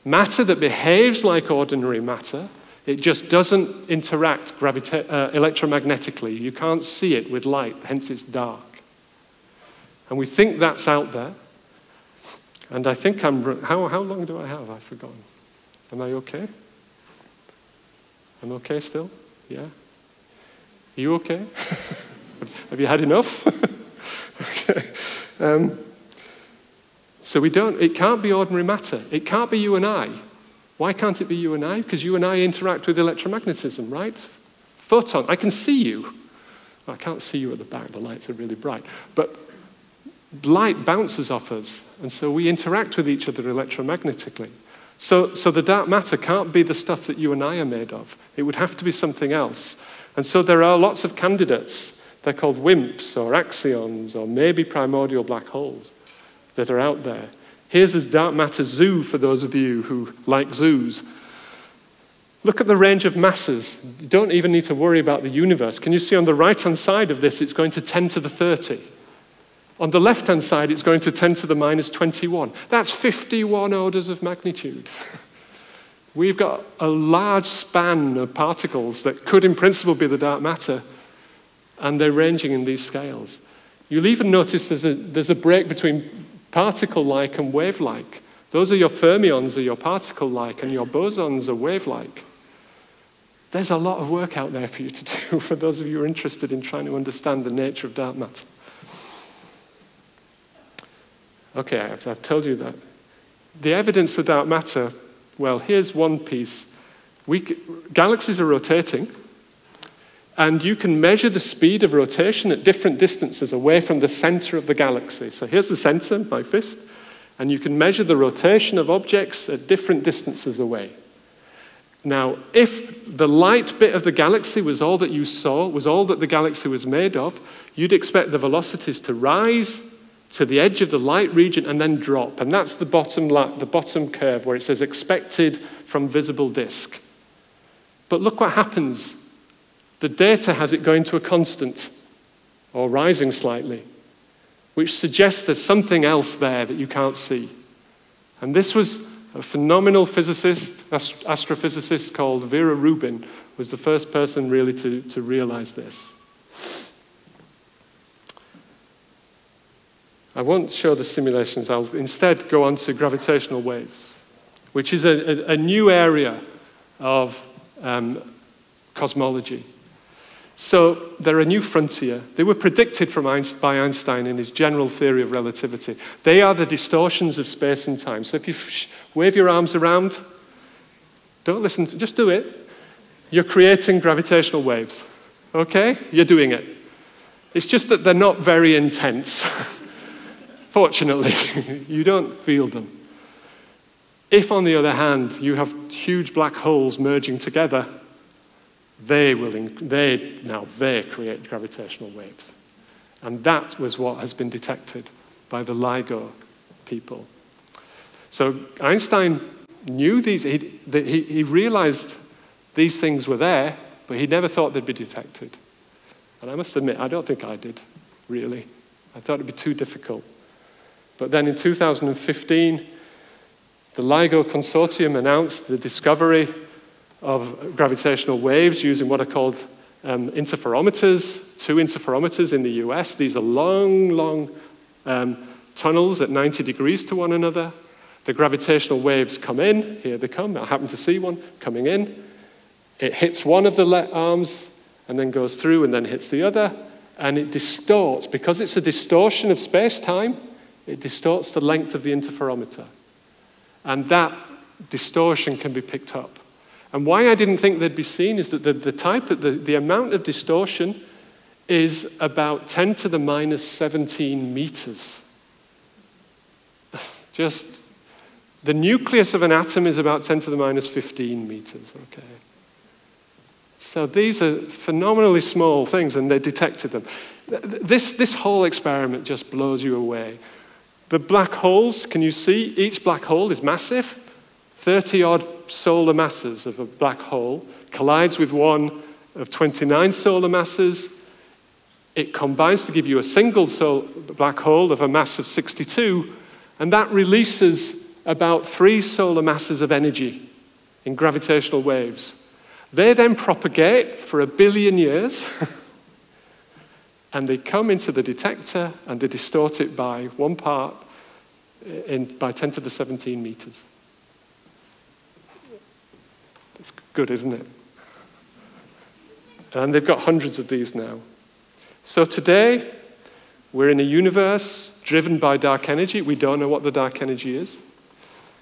Matter that behaves like ordinary matter, it just doesn't interact electromagnetically. You can't see it with light, hence it's dark. And we think that's out there. And I think how long do I have? I've forgotten. Am I okay? I'm okay still? Yeah? Are you okay? Have you had enough? Okay. So it can't be ordinary matter. It can't be you and I. Why can't it be you and I? Because you and I interact with electromagnetism, right? Photon, I can see you. I can't see you at the back, the lights are really bright. But light bounces off us, and so we interact with each other electromagnetically. So the dark matter can't be the stuff that you and I are made of. It would have to be something else. And so there are lots of candidates. They're called WIMPs or axions or maybe primordial black holes that are out there. Here's a dark matter zoo for those of you who like zoos. Look at the range of masses. You don't even need to worry about the universe. Can you see on the right-hand side of this, it's going to 10 to the 30. On the left-hand side, it's going to 10 to the minus 21. That's 51 orders of magnitude. We've got a large span of particles that could, in principle, be the dark matter, and they're ranging in these scales. You'll even notice there's a break between particle-like and wave-like. Those are your fermions, are your particle-like, and your bosons are wave-like. There's a lot of work out there for you to do, for those of you who are interested in trying to understand the nature of dark matter. Okay, I've told you that. The evidence for dark matter, well, here's one piece. Galaxies are rotating, and you can measure the speed of rotation at different distances away from the center of the galaxy. So here's the center, my fist, and you can measure the rotation of objects at different distances away. Now, if the light bit of the galaxy was all that you saw, was all that the galaxy was made of, you'd expect the velocities to rise to the edge of the light region and then drop. And that's the bottom curve where it says expected from visible disk. But look what happens. The data has it going to a constant, or rising slightly, which suggests there's something else there that you can't see. And this was a phenomenal physicist, astrophysicist called Vera Rubin, was the first person really to realize this. I won't show the simulations. I'll instead go on to gravitational waves, which is a new area of cosmology. So they're a new frontier. They were predicted by Einstein in his general theory of relativity. They are the distortions of space and time. So if you wave your arms around, don't listen, just do it. You're creating gravitational waves. Okay? You're doing it. It's just that they're not very intense. Fortunately, you don't feel them. If, on the other hand, you have huge black holes merging together, they create gravitational waves. And that was what has been detected by the LIGO people. So Einstein knew these, he realized these things were there, but he never thought they'd be detected. And I must admit, I don't think I did, really. I thought it'd be too difficult. But then in 2015, the LIGO consortium announced the discovery of gravitational waves using what are called interferometers, 2 interferometers in the US. These are long tunnels at 90 degrees to one another. The gravitational waves come in. Here they come. I happen to see one coming in. It hits one of the arms and then goes through and then hits the other. And it distorts. Because it's a distortion of space-time, it distorts the length of the interferometer. And that distortion can be picked up. And why I didn't think they'd be seen is that the amount of distortion is about 10 to the minus 17 meters. Just, the nucleus of an atom is about 10 to the minus 15 meters, okay? So these are phenomenally small things, and they detected them. This whole experiment just blows you away. The black holes, can you see? Each black hole is massive. 30-odd solar masses of a black hole collides with one of 29 solar masses it combines to give you a single black hole of a mass of 62, and that releases about 3 solar masses of energy in gravitational waves. They then propagate for 1 billion years, and they come into the detector and they distort it by 1 part by 10 to the 17 meters. It's good, isn't it? And they've got hundreds of these now. So today, we're in a universe driven by dark energy. We don't know what the dark energy is.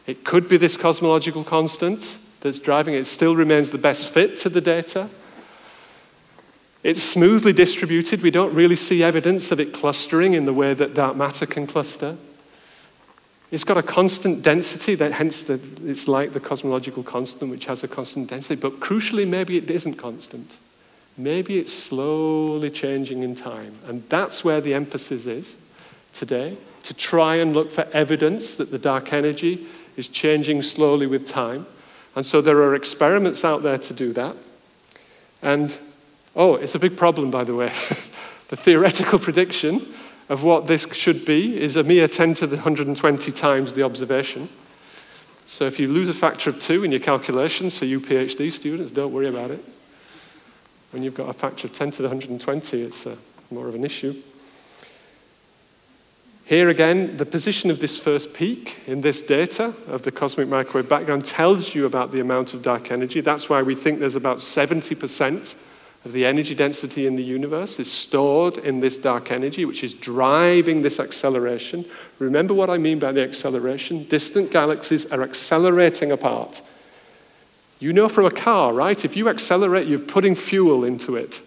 It could be this cosmological constant that's driving it. It still remains the best fit to the data. It's smoothly distributed. We don't really see evidence of it clustering in the way that dark matter can cluster. It's got a constant density, hence it's like the cosmological constant, which has a constant density. But crucially, maybe it isn't constant. Maybe it's slowly changing in time. And that's where the emphasis is today, to try and look for evidence that the dark energy is changing slowly with time. And so there are experiments out there to do that. And, it's a big problem, by the way. The theoretical prediction of what this should be is a mere 10 to the 120 times the observation. So if you lose a factor of 2 in your calculations for you PhD students, don't worry about it. When you've got a factor of 10 to the 120, it's more of an issue. Here again, the position of this first peak in this data of the cosmic microwave background tells you about the amount of dark energy. That's why we think there's about 70% of the energy density in the universe is stored in this dark energy, which is driving this acceleration. Remember what I mean by the acceleration? Distant galaxies are accelerating apart. You know from a car, right? If you accelerate, you're putting fuel into it.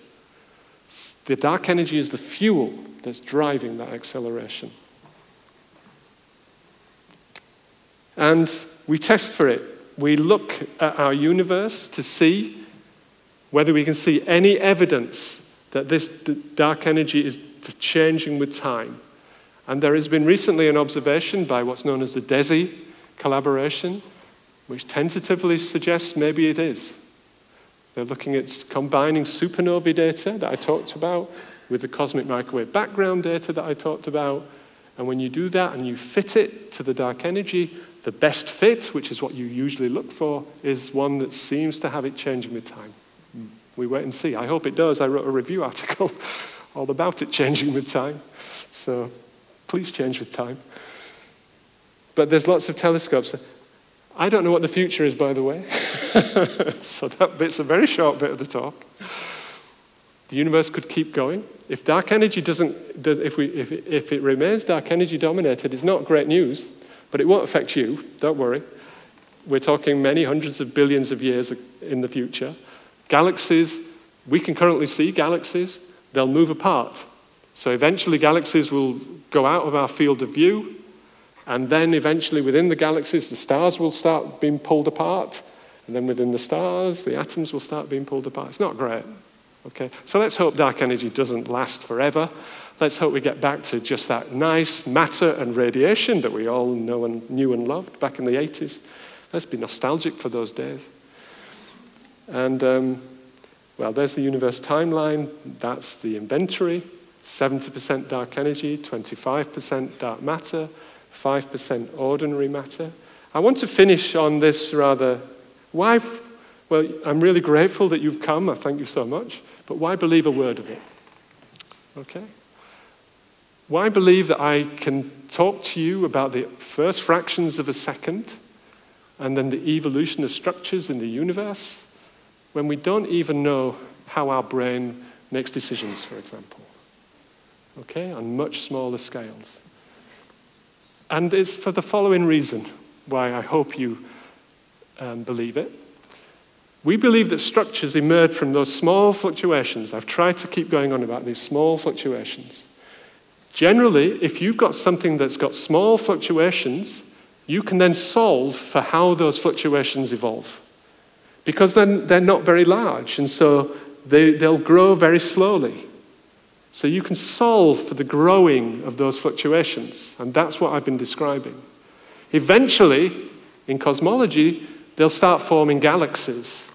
The dark energy is the fuel that's driving that acceleration. And we test for it. We look at our universe to see whether we can see any evidence that this dark energy is changing with time. And there has been recently an observation by what's known as the DESI collaboration, which tentatively suggests maybe it is. They're looking at combining supernovae data that I talked about with the cosmic microwave background data that I talked about. And when you do that and you fit it to the dark energy, the best fit, which is what you usually look for, is one that seems to have it changing with time. We wait and see. I hope it does. I wrote a review article all about it changing with time. So please change with time. But there's lots of telescopes. I don't know what the future is, by the way. So that bit's a very short bit of the talk. The universe could keep going. If dark energy if it remains dark energy dominated, it's not great news, but it won't affect you. Don't worry. We're talking many hundreds of billions of years in the future. Galaxies, we can currently see galaxies. They'll move apart. So eventually galaxies will go out of our field of view. And then eventually within the galaxies, the stars will start being pulled apart. And then within the stars, the atoms will start being pulled apart. It's not great. Okay? So let's hope dark energy doesn't last forever. Let's hope we get back to just that nice matter and radiation that we all knew and loved back in the 80s. Let's be nostalgic for those days. And, there's the universe timeline. That's the inventory. 70% dark energy, 25% dark matter, 5% ordinary matter. I want to finish on this rather, why, I'm really grateful that you've come, I thank you so much, but why believe a word of it? Okay? Why believe that I can talk to you about the first fractions of a second and then the evolution of structures in the universe when we don't even know how our brain makes decisions, for example? Okay? On much smaller scales. And it's for the following reason why I hope you believe it. We believe that structures emerge from those small fluctuations. I've tried to keep going on about these small fluctuations. Generally, if you've got something that's got small fluctuations, you can then solve for how those fluctuations evolve. Because then they're not very large, and so they'll grow very slowly. So you can solve for the growing of those fluctuations, and that's what I've been describing. Eventually, in cosmology, they'll start forming galaxies.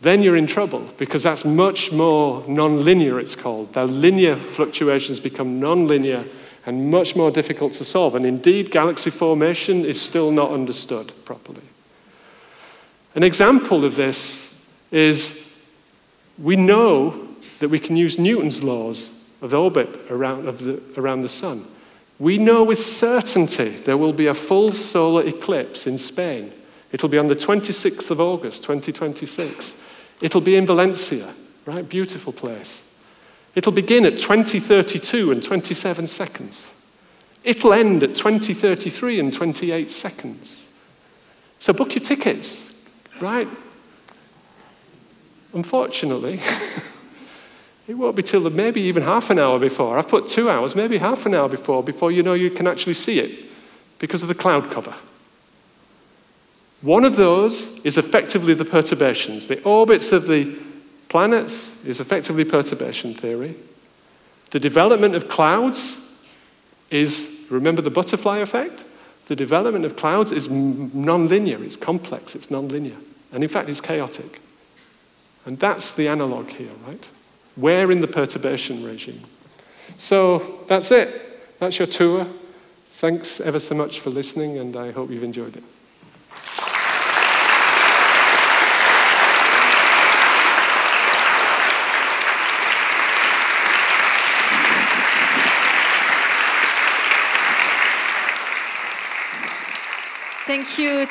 then you're in trouble, because that's much more non-linear, it's called. The linear fluctuations become non-linear and much more difficult to solve. And indeed, galaxy formation is still not understood properly. An example of this is we know that we can use Newton's laws of orbit around the sun. We know with certainty there will be a full solar eclipse in Spain. It'll be on the 26th of August, 2026. It'll be in Valencia, right? Beautiful place. It'll begin at 20:32 and 27 seconds. It'll end at 20:33 and 28 seconds. So book your tickets, right? Unfortunately, it won't be till maybe even half an hour before. I've put 2 hours, maybe half an hour before you know you can actually see it because of the cloud cover. One of those is effectively the perturbations. The orbits of the planets is effectively perturbation theory. The development of clouds is, remember the butterfly effect? The development of clouds is non-linear, it's complex, it's non-linear. And in fact, it's chaotic. And that's the analog here, right? We're in the perturbation regime. So that's it. That's your tour. Thanks ever so much for listening, and I hope you've enjoyed it.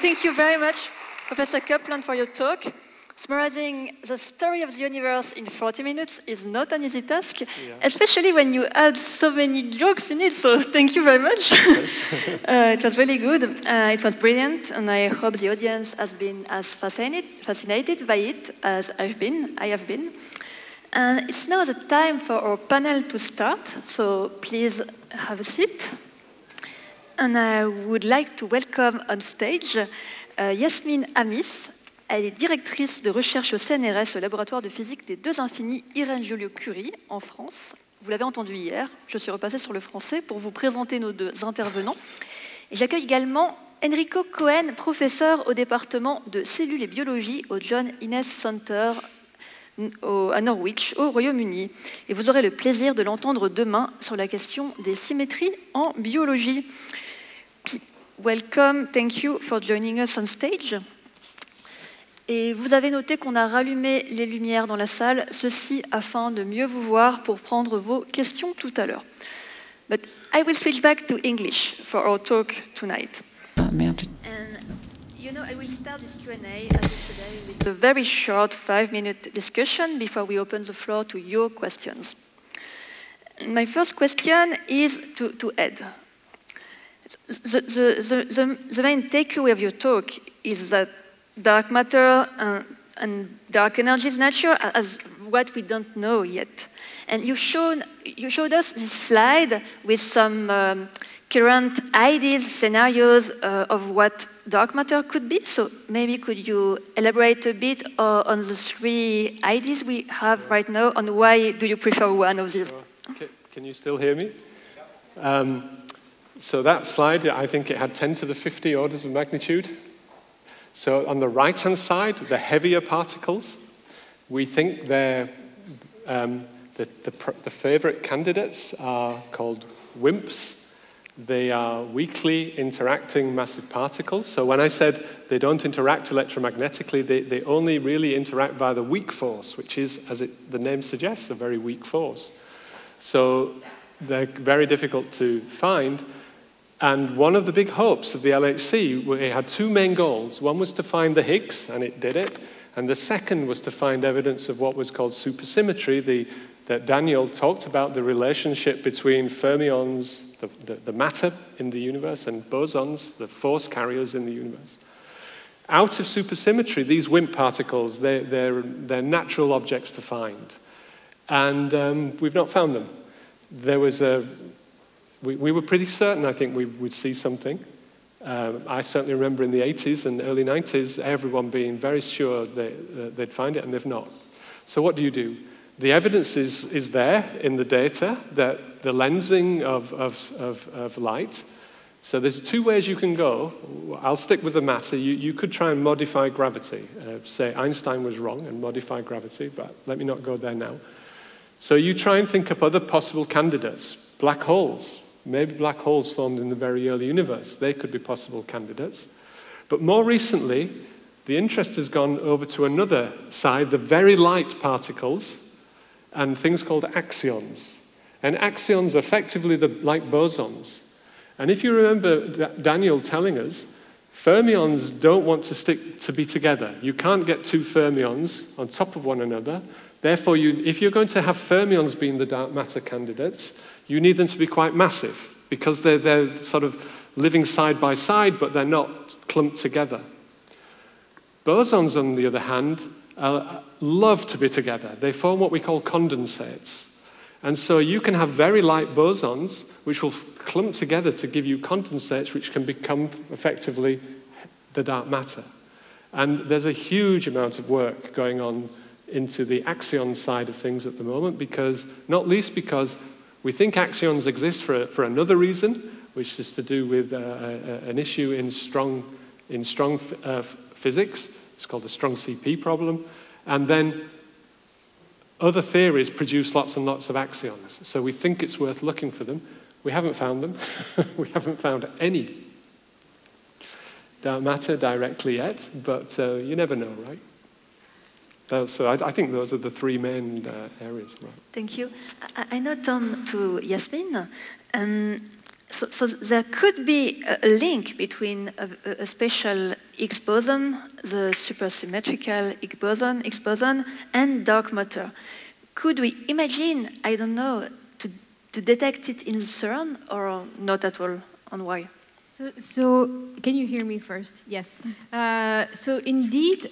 Thank you very much, Professor Copeland, for your talk. Summarizing the story of the universe in 40 minutes is not an easy task, especially when you add so many jokes in it, so thank you very much. It was really good, it was brilliant, and I hope the audience has been as fascinated by it as I have been. And it's now the time for our panel to start, so please have a seat. And I would like to welcome on stage Yasmine Amis. Elle est directrice de recherche au CNRS, au laboratoire de physique des deux infinis Irène Joliot-Curie, en France. Vous l'avez entendu hier, je suis repassée sur le français pour vous présenter nos deux intervenants. Et j'accueille également Enrico Cohen, professeur au département de cellules et biologie au John Innes Center à Norwich, au Royaume-Uni. Et vous aurez le plaisir de l'entendre demain sur la question des symétries en biologie. Welcome, thank you for joining us on stage. Et vous avez noté qu'on a rallumé les lumières dans la salle, ceci afin de mieux vous voir pour prendre vos questions tout à l'heure. But I will switch back to English for our talk tonight. And you know, I will start this Q&A as yesterday with a very short 5-minute discussion before we open the floor to your questions. And my first question is to Ed. The main takeaway of your talk is that dark matter and dark energy's nature as what we don't know yet. And you showed us this slide with some current ideas, scenarios of what dark matter could be. So maybe could you elaborate a bit on the 3 ideas we have right now, and why do you prefer one of these? Okay. Can you still hear me? So that slide, I think it had 10 to the 50 orders of magnitude. So on the right-hand side, the heavier particles, we think they're, the favorite candidates are called WIMPs. They are weakly interacting massive particles. So when I said they don't interact electromagnetically, they only really interact via the weak force, which is, as the name suggests, a very weak force. So they're very difficult to find. And one of the big hopes of the LHC, it had 2 main goals. One was to find the Higgs, and it did it. And the second was to find evidence of what was called supersymmetry, that Daniel talked about, the relationship between fermions, the matter in the universe, and bosons, the force carriers in the universe. Out of supersymmetry, these WIMP particles, they're natural objects to find. And we've not found them. There was we were pretty certain, I think, we would see something. I certainly remember in the 80s and early 90s, everyone being very sure they'd find it, and they've not. So what do? The evidence is there in the data that the lensing of light So there's two ways you can go. I'll stick with the matter. You could try and modify gravity. Say Einstein was wrong and modify gravity, but let me not go there now. So you try and think up other possible candidates. Black holes. Maybe black holes formed in the very early universe. They could be possible candidates. But more recently, the interest has gone over to another side, the very light particles, and things called axions. And axions are effectively like bosons. And if you remember Daniel telling us, fermions don't want to be together. You can't get two fermions on top of one another. Therefore, if you're going to have fermions being the dark matter candidates, you need them to be quite massive, because they're sort of living side by side, but they're not clumped together. Bosons, on the other hand, love to be together. They form what we call condensates. And so you can have very light bosons, which will clump together to give you condensates, which can become effectively the dark matter. And there's a huge amount of work going on into the axion side of things at the moment, not least because we think axions exist for another reason, which is to do with an issue in strong physics. It's called the strong CP problem. And then other theories produce lots and lots of axions. So we think it's worth looking for them. We haven't found them. We haven't found any dark matter directly yet, but you never know, right? So I think those are the three main areas. Right? Thank you. I now turn to Yasmin. So there could be a link between a special Higgs boson, the supersymmetrical Higgs boson, and dark matter. Could we imagine, I don't know, to detect it in the CERN, or not at all, and why? So can you hear me first? Yes. So indeed,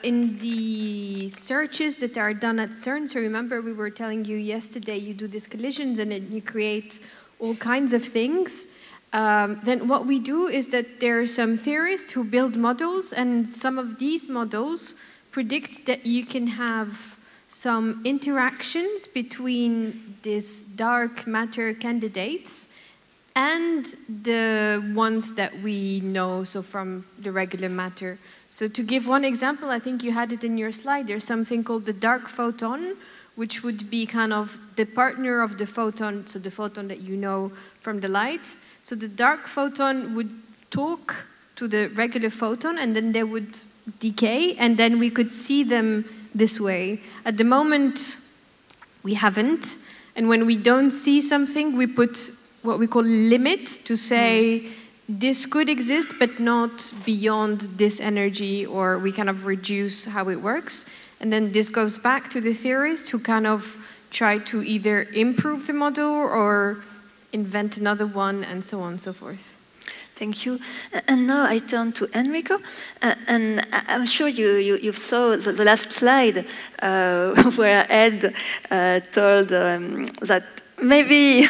in the searches that are done at CERN, so remember we were telling you yesterday, you do these collisions and then you create all kinds of things. Then what we do is that there are some theorists who build models, and some of these models predict that you can have some interactions between these dark matter candidates and the ones that we know, so from the regular matter. So to give one example, I think you had it in your slide, there's something called the dark photon, which would be kind of the partner of the photon, so the photon that you know from the light. So the dark photon would talk to the regular photon, and then they would decay, and then we could see them this way. At the moment, we haven't, and when we don't see something, we put what we call limit to say this could exist, but not beyond this energy, or we kind of reduce how it works. And then this goes back to the theorists who kind of try to either improve the model or invent another one, and so on and so forth. Thank you. And now I turn to Enrico. And I'm sure you saw the last slide where Ed told that maybe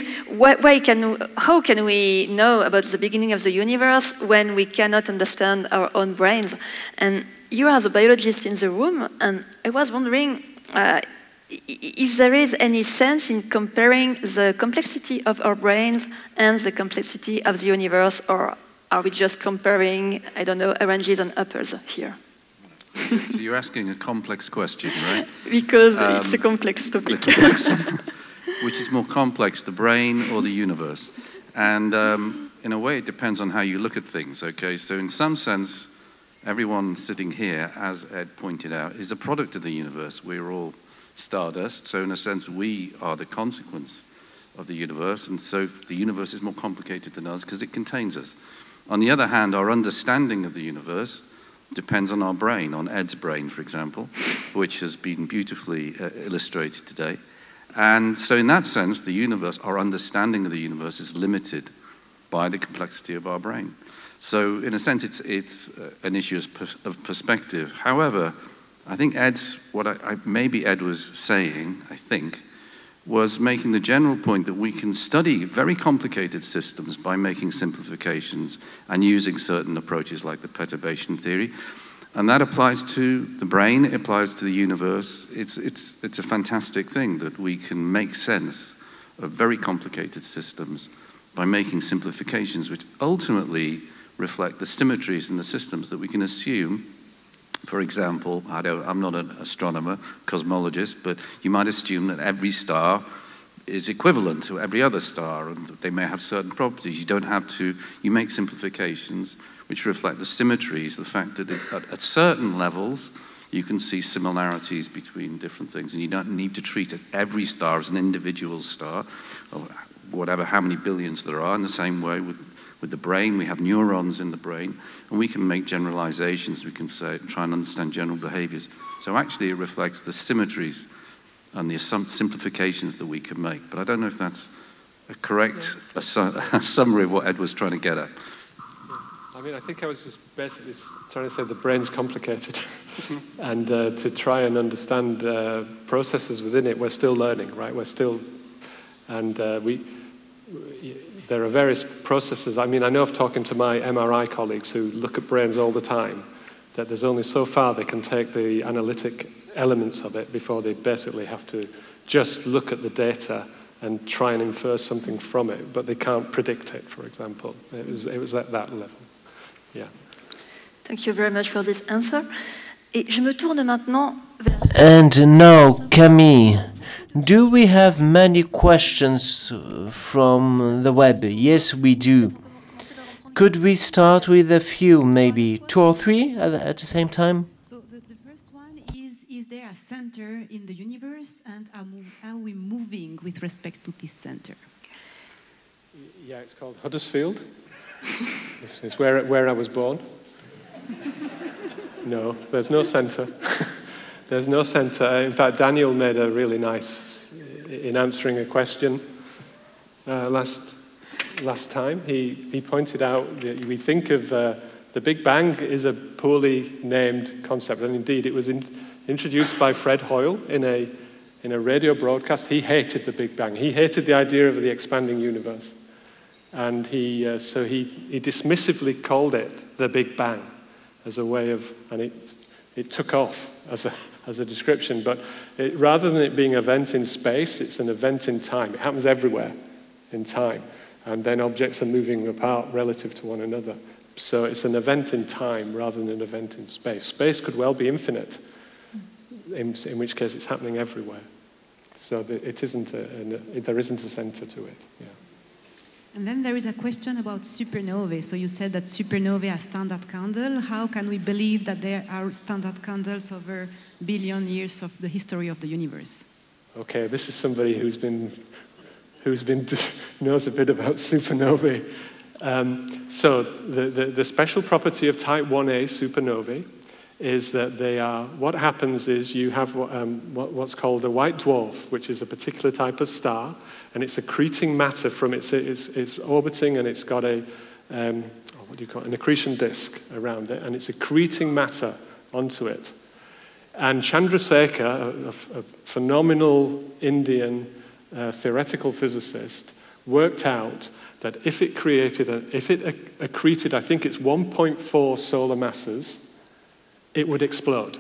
how can we know about the beginning of the universe when we cannot understand our own brains? And you are the biologist in the room, and I was wondering if there is any sense in comparing the complexity of our brains and the complexity of the universe, or are we just comparing, I don't know, oranges and apples here? So you're asking a complex question, right? Because it's a complex topic. Which is more complex, the brain or the universe? And in a way, it depends on how you look at things, okay? So in some sense, everyone sitting here, as Ed pointed out, is a product of the universe. We're all stardust, so in a sense, we are the consequence of the universe, and so the universe is more complicated than us because it contains us. On the other hand, our understanding of the universe depends on our brain, on Ed's brain, for example, which has been beautifully illustrated today. And so in that sense, the universe, our understanding of the universe is limited by the complexity of our brain. So in a sense, it's an issue of perspective. However, I think maybe Ed was saying, I think, was making the general point that we can study very complicated systems by making simplifications and using certain approaches like the perturbation theory. And that applies to the brain, it applies to the universe. It's a fantastic thing that we can make sense of very complicated systems by making simplifications which ultimately reflect the symmetries in the systems that we can assume. For example, I'm not an astronomer, cosmologist, but you might assume that every star is equivalent to every other star, and they may have certain properties. You don't have to, you make simplifications which reflect the symmetries, the fact that at certain levels you can see similarities between different things, and you don't need to treat every star as an individual star, or whatever, how many billions there are. In the same way with the brain, we have neurons in the brain, and we can make generalizations, we can say, try and understand general behaviors. So actually it reflects the symmetries and the simplifications that we can make. But I don't know if that's a correct summary of what Ed was trying to get at. I mean, I think I was just basically trying to say the brain's complicated. And to try and understand processes within it, we're still learning, right? We're still, and there are various processes. I mean, I know of talking to my MRI colleagues who look at brains all the time, that there's only so far they can take the analytic elements of it before they basically have to just look at the data and try and infer something from it, but they can't predict it, for example. It was at that level. Yeah. Thank you very much for this answer. Et je me tourne maintenant vers... And now, Camille, do we have many questions from the web? Yes, we do. Could we start with a few, maybe 2 or 3 at the same time? So the first one is there a center in the universe, and are we moving with respect to this center? Yeah, it's called Huddersfield. It's where I was born. No, there's no center. There's no center. In fact, Daniel made a really nice, in answering a question last time, he pointed out that we think of the Big Bang is a poorly named concept, and indeed it was introduced by Fred Hoyle in a radio broadcast. He hated the Big Bang. He hated the idea of the expanding universe, and so he dismissively called it the Big Bang as a way of, and it took off as a description. But rather than it being an event in space, it's an event in time. It happens everywhere in time. And then objects are moving apart relative to one another. So it's an event in time rather than an event in space. Space could well be infinite, in which case it's happening everywhere. So it isn't there isn't a center to it. Yeah. And then there is a question about supernovae. So you said that supernovae are standard candle. How can we believe that there are standard candles over billion years of the history of the universe? Okay, this is somebody who's been knows a bit about supernovae. So the special property of type 1a supernovae is that they are, what happens is you have what's called a white dwarf, which is a particular type of star, and it's accreting matter from it's orbiting, and it's got an accretion disk around it, and it's accreting matter onto it. And Chandrasekhar, a phenomenal Indian theoretical physicist, worked out that if it accreted, I think it's 1.4 solar masses, it would explode.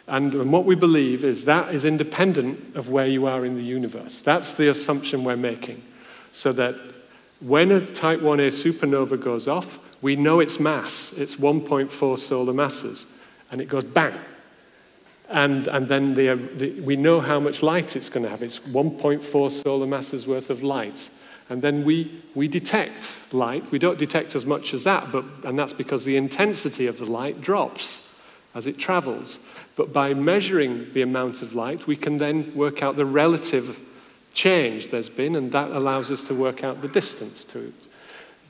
And what we believe is that is independent of where you are in the universe. That's the assumption we're making. So that when a type 1a supernova goes off, we know its mass, it's 1.4 solar masses, and it goes bang. And then we know how much light it's going to have. It's 1.4 solar masses worth of light. And then we detect light. We don't detect as much as that, and that's because the intensity of the light drops as it travels. But by measuring the amount of light, we can then work out the relative change there's been, and that allows us to work out the distance to it.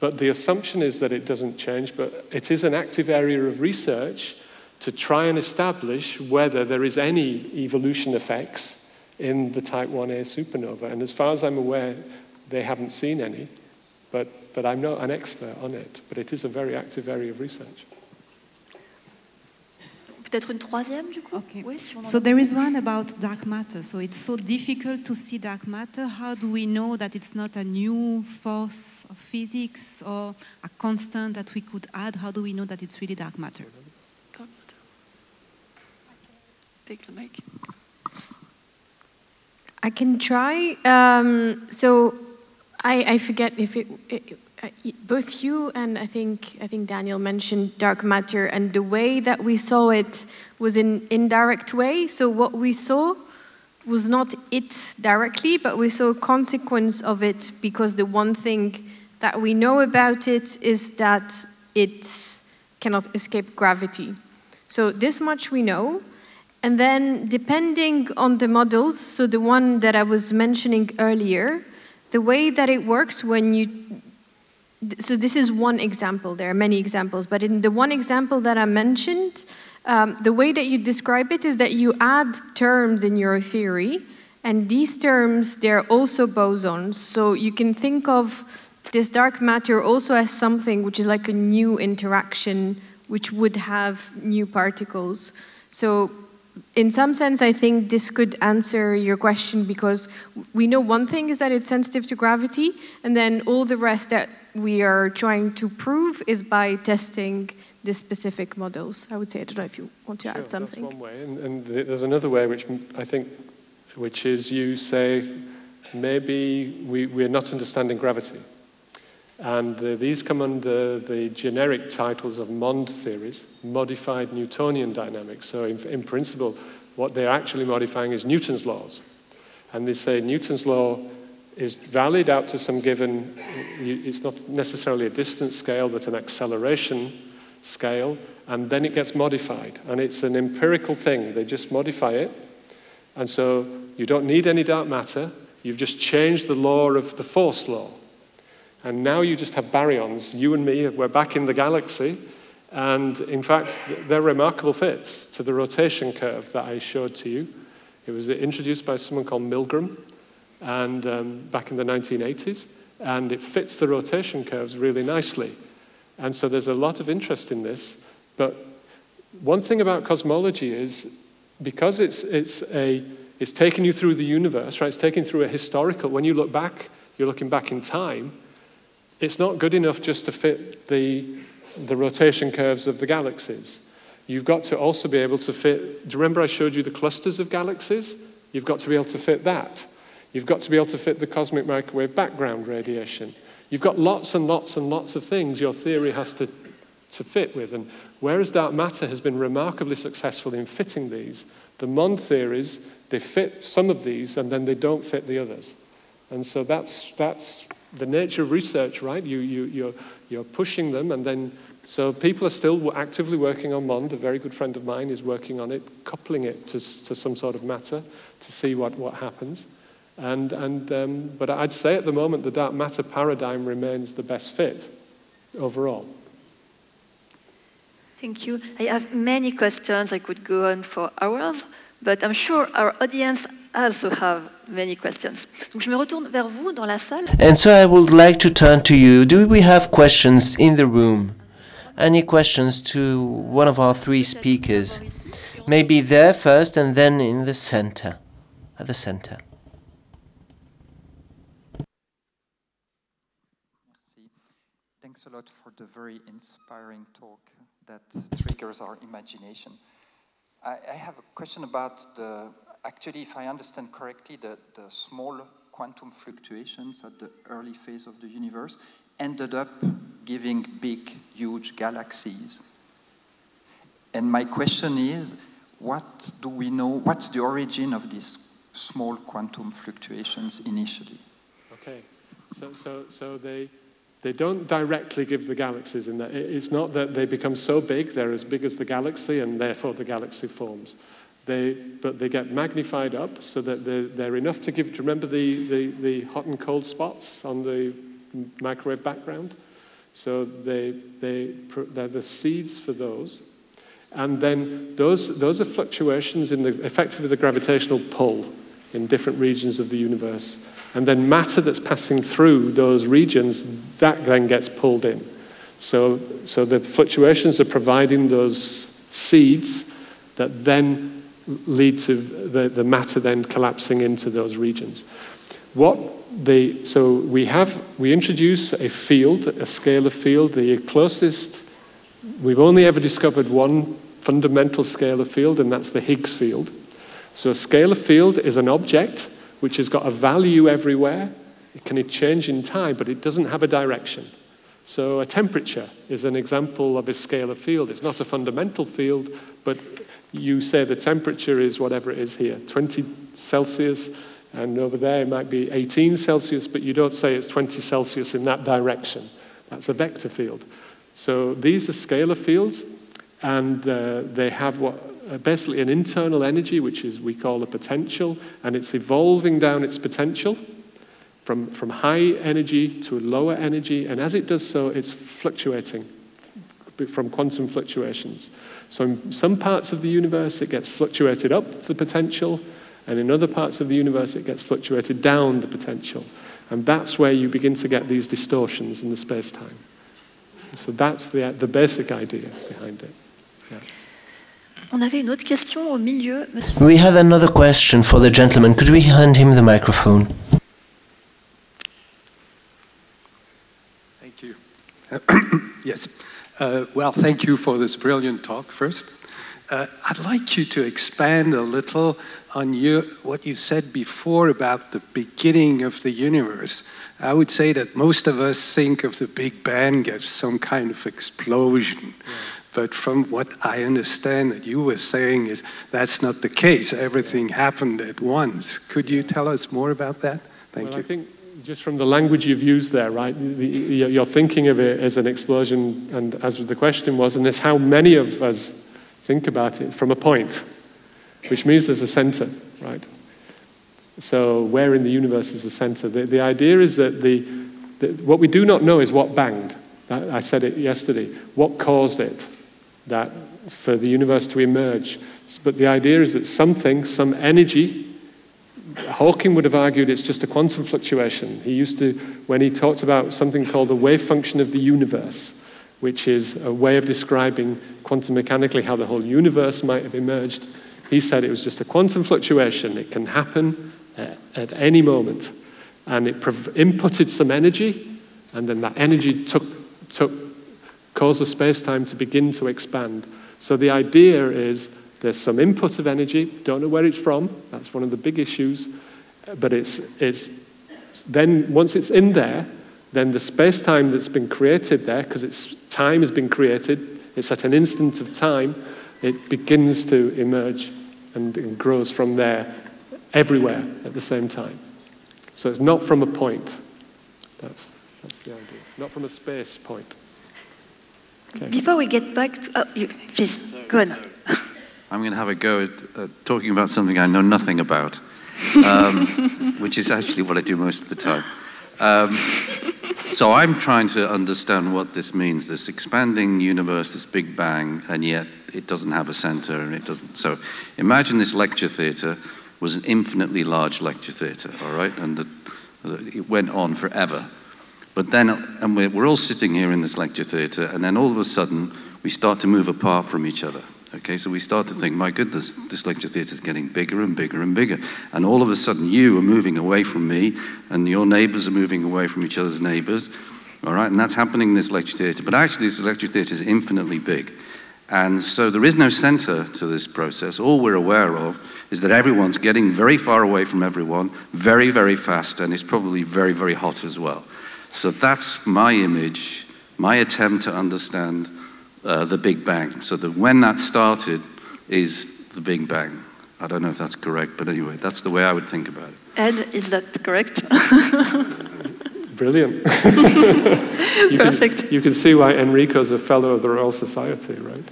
But the assumption is that it doesn't change, but it is an active area of research to try and establish whether there is any evolution effects in the type 1a supernova. And as far as I'm aware, they haven't seen any, but I'm not an expert on it. But it is a very active area of research. Peut-être une troisième, du coup? Okay. Oui, si on So there is one about dark matter. So it's so difficult to see dark matter. How do we know that it's not a new force of physics or a constant that we could add? How do we know that it's really dark matter? Take the mic. I can try. So I forget if both you and I think Daniel mentioned dark matter, and the way that we saw it was in indirect way. So what we saw was not it directly, but we saw a consequence of it, because the one thing that we know about it is that it cannot escape gravity. So this much we know. And then depending on the models, so the one that I was mentioning earlier, the way that it works when you, so this is one example, there are many examples, but in the one example that I mentioned, the way that you describe it is that you add terms in your theory, and these terms, they're also bosons. So you can think of this dark matter also as something which is like a new interaction, which would have new particles. So in some sense, I think this could answer your question, because we know one thing is that it's sensitive to gravity, and then all the rest that we are trying to prove is by testing the specific models. I would say, I don't know if you want to add something. That's one way, and there's another way which I think, which is you say, maybe we're not understanding gravity. And these come under the generic titles of MOND theories, modified Newtonian dynamics. So in principle, what they're actually modifying is Newton's laws. And they say Newton's law is valid out to some given, it's not necessarily a distance scale, but an acceleration scale, and then it gets modified. And it's an empirical thing. They just modify it. And so you don't need any dark matter. You've just changed the law of the force law. And now you just have baryons. You and me, we're back in the galaxy. And in fact, they're remarkable fits to the rotation curve that I showed to you. It was introduced by someone called Milgram and back in the 1980s. And it fits the rotation curves really nicely. And so there's a lot of interest in this. But one thing about cosmology is, because it's taking you through the universe, right? It's taking you through a historical, when you look back, you're looking back in time. It's not good enough just to fit the rotation curves of the galaxies. You've got to also be able to fit, do you remember I showed you the clusters of galaxies? You've got to be able to fit that. You've got to be able to fit the cosmic microwave background radiation. You've got lots and lots and lots of things your theory has to fit with. And whereas dark matter has been remarkably successful in fitting these, the MOND theories, they fit some of these and then they don't fit the others. And so that's the nature of research, right? You're pushing them, and then, so people are still actively working on MOND. A very good friend of mine is working on it, coupling it to some sort of matter to see what happens. But I'd say at the moment the dark matter paradigm remains the best fit overall. Thank you. I have many questions. I could go on for hours, but I'm sure our audience also have many questions. Donc je me retourne vers vous dans la salle. And so I would like to turn to you. Do we have questions in the room? Any questions to one of our three speakers? Maybe there first and then in the center, at the center. Merci. Thanks a lot for the very inspiring talk that triggers our imagination. I have a question about actually, if I understand correctly, the small quantum fluctuations at the early phase of the universe ended up giving big, huge galaxies. And my question is, what do we know, what's the origin of these small quantum fluctuations initially? Okay, so they don't directly give the galaxies in that. It's not that they become so big, they're as big as the galaxy, and therefore the galaxy forms. But they get magnified up so that they're enough to give. Do you remember the hot and cold spots on the microwave background? So they're the seeds for those. And then those are fluctuations in effectively the gravitational pull in different regions of the universe. And then matter that's passing through those regions, that then gets pulled in. So the fluctuations are providing those seeds that then lead to the matter then collapsing into those regions. So we introduce a field, a scalar field. The closest, we've only ever discovered one fundamental scalar field, and that's the Higgs field. So a scalar field is an object which has got a value everywhere, It can change in time, but it doesn't have a direction. So a temperature is an example of a scalar field. It's not a fundamental field, but you say the temperature is whatever it is here, 20 Celsius, and over there it might be 18 Celsius, but you don't say it's 20 Celsius in that direction. That's a vector field. So these are scalar fields, and they have basically an internal energy, which is we call a potential, and it's evolving down its potential from high energy to lower energy, and as it does so, it's fluctuating from quantum fluctuations. So in some parts of the universe, it gets fluctuated up the potential, and in other parts of the universe, it gets fluctuated down the potential. And that's where you begin to get these distortions in the space-time. So that's the basic idea behind it. Yeah. On avait une autre question au milieu. We had another question for the gentleman. Could we hand him the microphone? Thank you. Yes. Well, thank you for this brilliant talk first. I'd like you to expand a little on what you said before about the beginning of the universe. I would say that most of us think of the Big Bang as some kind of explosion. Yeah. But from what I understand that you were saying is that's not the case. Everything happened at once. Could you tell us more about that? Thank you. I think just from the language you've used there, right, you're thinking of it as an explosion, and as the question was, and it's how many of us think about it from a point, which means there's a center, right? So where in the universe is the center? The idea is that what we do not know is what banged. I said it yesterday. What caused it? That for the universe to emerge. But the idea is that something, some energy, Hawking would have argued it's just a quantum fluctuation. He used to, when he talked about something called the wave function of the universe, which is a way of describing quantum mechanically how the whole universe might have emerged, he said it was just a quantum fluctuation. It can happen at any moment. And it inputted some energy, and then that energy caused the space-time to begin to expand. So the idea is there's some input of energy, don't know where it's from, that's one of the big issues, but it's then once it's in there, then the space-time that's been created there, because time has been created, it's at an instant of time, it begins to emerge and grows from there everywhere at the same time. So it's not from a point. That's the idea. Not from a space point. Okay. Before we get back to... please, go on. I'm going to have a go at talking about something I know nothing about, which is actually what I do most of the time. So I'm trying to understand what this means, this expanding universe, this Big Bang, and yet it doesn't have a center, and it doesn't... So imagine this lecture theatre was an infinitely large lecture theatre, all right? And it went on forever. But then, and we're all sitting here in this lecture theatre, and then all of a sudden, we start to move apart from each other. Okay, so we start to think, my goodness, this lecture theatre is getting bigger and bigger and bigger. And all of a sudden, you are moving away from me, and your neighbours are moving away from each other's neighbours. All right, and that's happening in this lecture theatre. But actually, this lecture theatre is infinitely big. And so there is no centre to this process. All we're aware of is that everyone's getting very far away from everyone, very, very fast, and it's probably very, very hot as well. So that's my image, my attempt to understand the Big Bang. So that when that started is the Big Bang. I don't know if that's correct, but anyway, that's the way I would think about it. Ed, is that correct? Brilliant. Perfect. You can see why Enrico's a fellow of the Royal Society, right?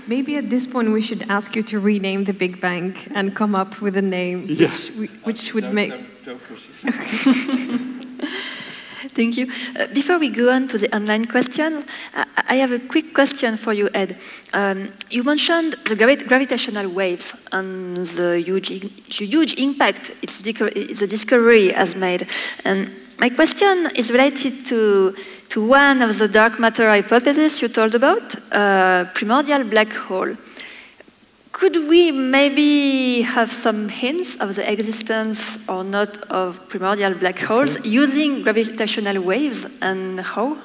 Maybe at this point we should ask you to rename the Big Bang and come up with a name which would make... Don't push it. Thank you. Before we go on to the online question, I have a quick question for you, Ed. You mentioned the gravitational waves and the huge impact the discovery has made. And my question is related to one of the dark matter hypotheses you told about, primordial black hole. Could we maybe have some hints of the existence or not of primordial black holes using gravitational waves, and how?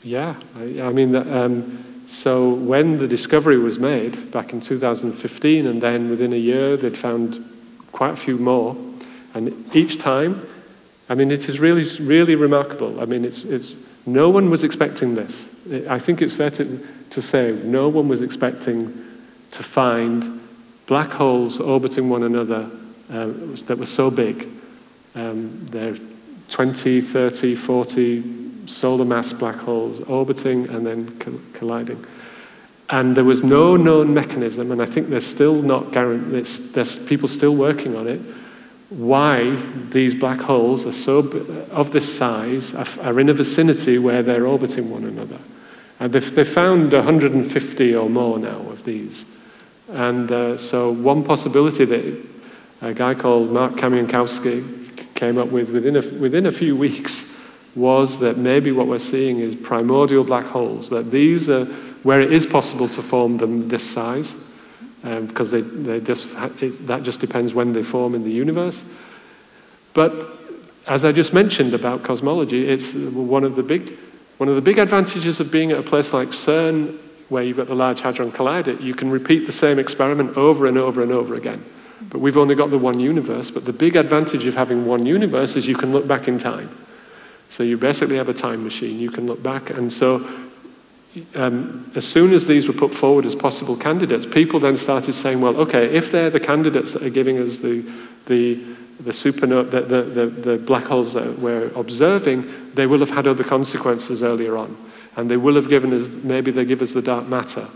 Yeah, I mean, so when the discovery was made back in 2015, and then within a year they'd found quite a few more, and each time I mean, it is really, really remarkable. I mean, no one was expecting this. I think it's fair to say no one was expecting to find black holes orbiting one another that were so big. They're 20, 30, 40 solar mass black holes orbiting and then colliding. And there was no known mechanism, and I think there's still not guaranteed, there's people still working on it, why these black holes are so of this size are in a vicinity where they're orbiting one another. And they've found 150 or more now of these. And so one possibility that a guy called Mark Kamiankowski came up with within a few weeks was that maybe what we're seeing is primordial black holes, that these are where it is possible to form them this size, because that just depends when they form in the universe. But as I just mentioned about cosmology, it's one of the big advantages of being at a place like CERN, where you've got the Large Hadron Collider. You can repeat the same experiment over and over and over again. But we've only got the one universe. But the big advantage of having one universe is you can look back in time. So you basically have a time machine. You can look back. And so as soon as these were put forward as possible candidates, people then started saying, well, okay, if they're the candidates that are giving us the supernova, the black holes that we're observing, they will have had other consequences earlier on. And they will have given us, maybe they give us the dark matter.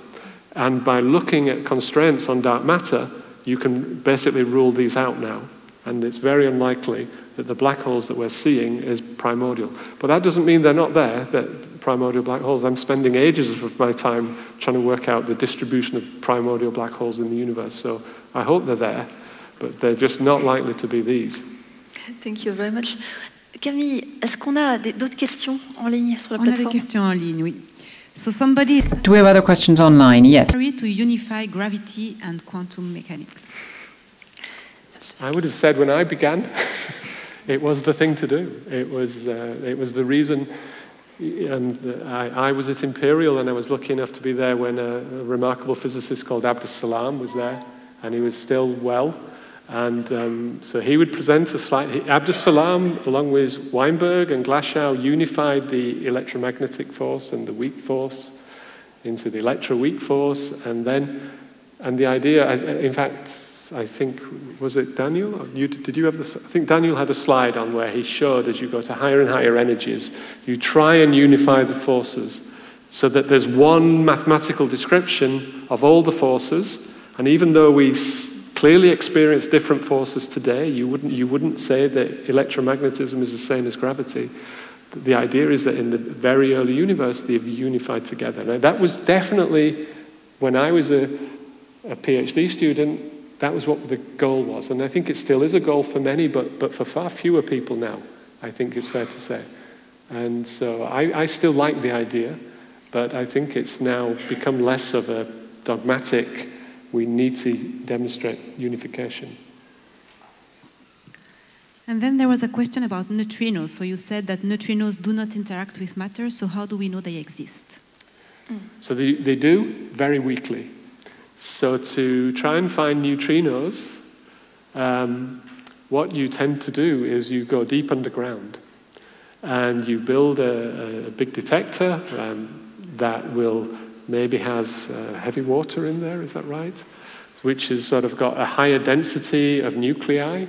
And by looking at constraints on dark matter, you can basically rule these out now. And it's very unlikely that the black holes that we're seeing is primordial. But that doesn't mean they're not there, that primordial black holes. I'm spending ages of my time trying to work out the distribution of primordial black holes in the universe. So I hope they're there, but they're just not likely to be these. Thank you very much. Camille, est-ce qu'on a d'autres questions en ligne sur la plateforme? On a des questions en ligne, oui. So somebody... Do we have other questions online? Yes. To unify gravity and quantum mechanics. I would have said when I began, it was the thing to do. It was the reason. And I was at Imperial, and I was lucky enough to be there when a remarkable physicist called Abdus Salam was there, and he was still well. And so he would present a slide. Abdus Salam, along with Weinberg and Glashow, unified the electromagnetic force and the weak force into the electroweak force. And the idea, in fact, I think, was it Daniel? Did you have this? I think Daniel had a slide on where he showed as you go to higher and higher energies, you try and unify the forces so that there's one mathematical description of all the forces. And even though we clearly experience different forces today, you wouldn't say that electromagnetism is the same as gravity. The idea is that in the very early universe, they've unified together. Now, that was definitely, when I was a PhD student, that was what the goal was. And I think it still is a goal for many, but for far fewer people now, I think it's fair to say. And so I still like the idea, but I think it's now become less of a dogmatic, we need to demonstrate unification. And then there was a question about neutrinos. So you said that neutrinos do not interact with matter, so how do we know they exist? So they do, very weakly. So to try and find neutrinos, what you tend to do is you go deep underground and you build a big detector that will maybe has heavy water in there, is that right? Which has sort of got a higher density of nuclei,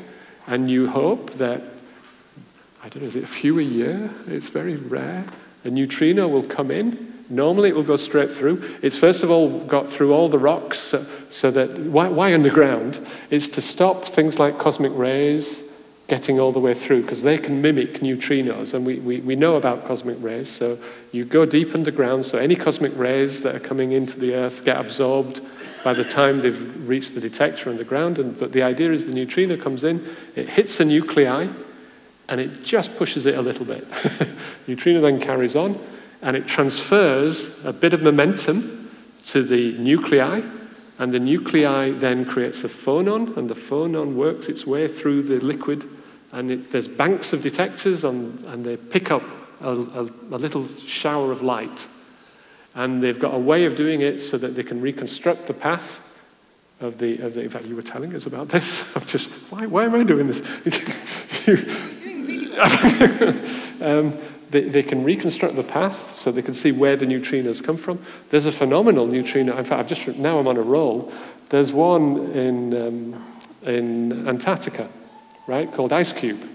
and you hope that, I don't know, is it a few a year? It's very rare. A neutrino will come in. Normally it will go straight through. It's first of all got through all the rocks, so that, why underground? It's to stop things like cosmic rays getting all the way through, because they can mimic neutrinos, and we know about cosmic rays, so you go deep underground, so any cosmic rays that are coming into the Earth get absorbed by the time they've reached the detector underground. But the idea is the neutrino comes in, it hits a nuclei, and it just pushes it a little bit. Neutrino then carries on, and it transfers a bit of momentum to the nuclei, and the nuclei then creates a phonon, and the phonon works its way through the liquid, and there's banks of detectors, and they pick up a little shower of light. And they've got a way of doing it so that they can reconstruct the path of the in fact, you were telling us about this. I'm just, why am I doing this? They can reconstruct the path, so they can see where the neutrinos come from. There's a phenomenal neutrino. In fact, now I'm on a roll. There's one in Antarctica, right, called Ice Cube.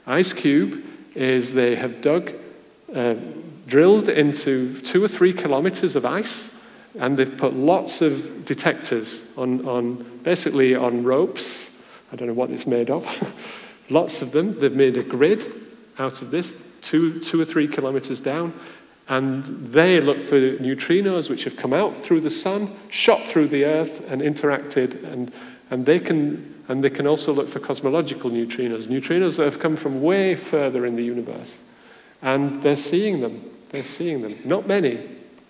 Ice Cube is they have drilled into 2 or 3 kilometers of ice, and they've put lots of detectors basically on ropes. I don't know what it's made of. Lots of them. They've made a grid out of this, 2 or 3 kilometers down, and they look for neutrinos which have come out through the sun, shot through the Earth, and interacted, and they can also look for cosmological neutrinos that have come from way further in the universe, and they're seeing them. Not many,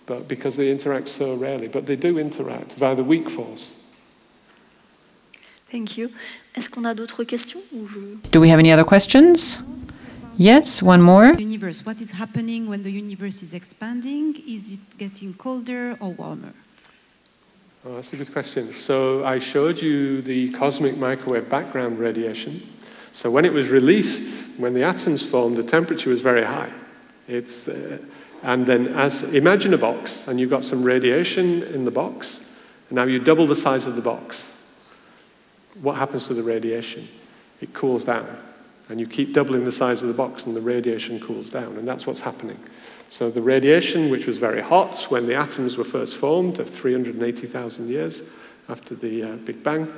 but because they interact so rarely, but they do interact via the weak force. Thank you. Est-ce qu'on a d'autres questions? Do we have any other questions? Yes, one more. Universe. What is happening when the universe is expanding? Is it getting colder or warmer? Oh, that's a good question. So I showed you the cosmic microwave background radiation. So when it was released, when the atoms formed, the temperature was very high. And then imagine a box, and you've got some radiation in the box, and now you double the size of the box. What happens to the radiation? It cools down. And you keep doubling the size of the box, and the radiation cools down, and that's what's happening. So the radiation, which was very hot when the atoms were first formed at 380,000 years after the Big Bang,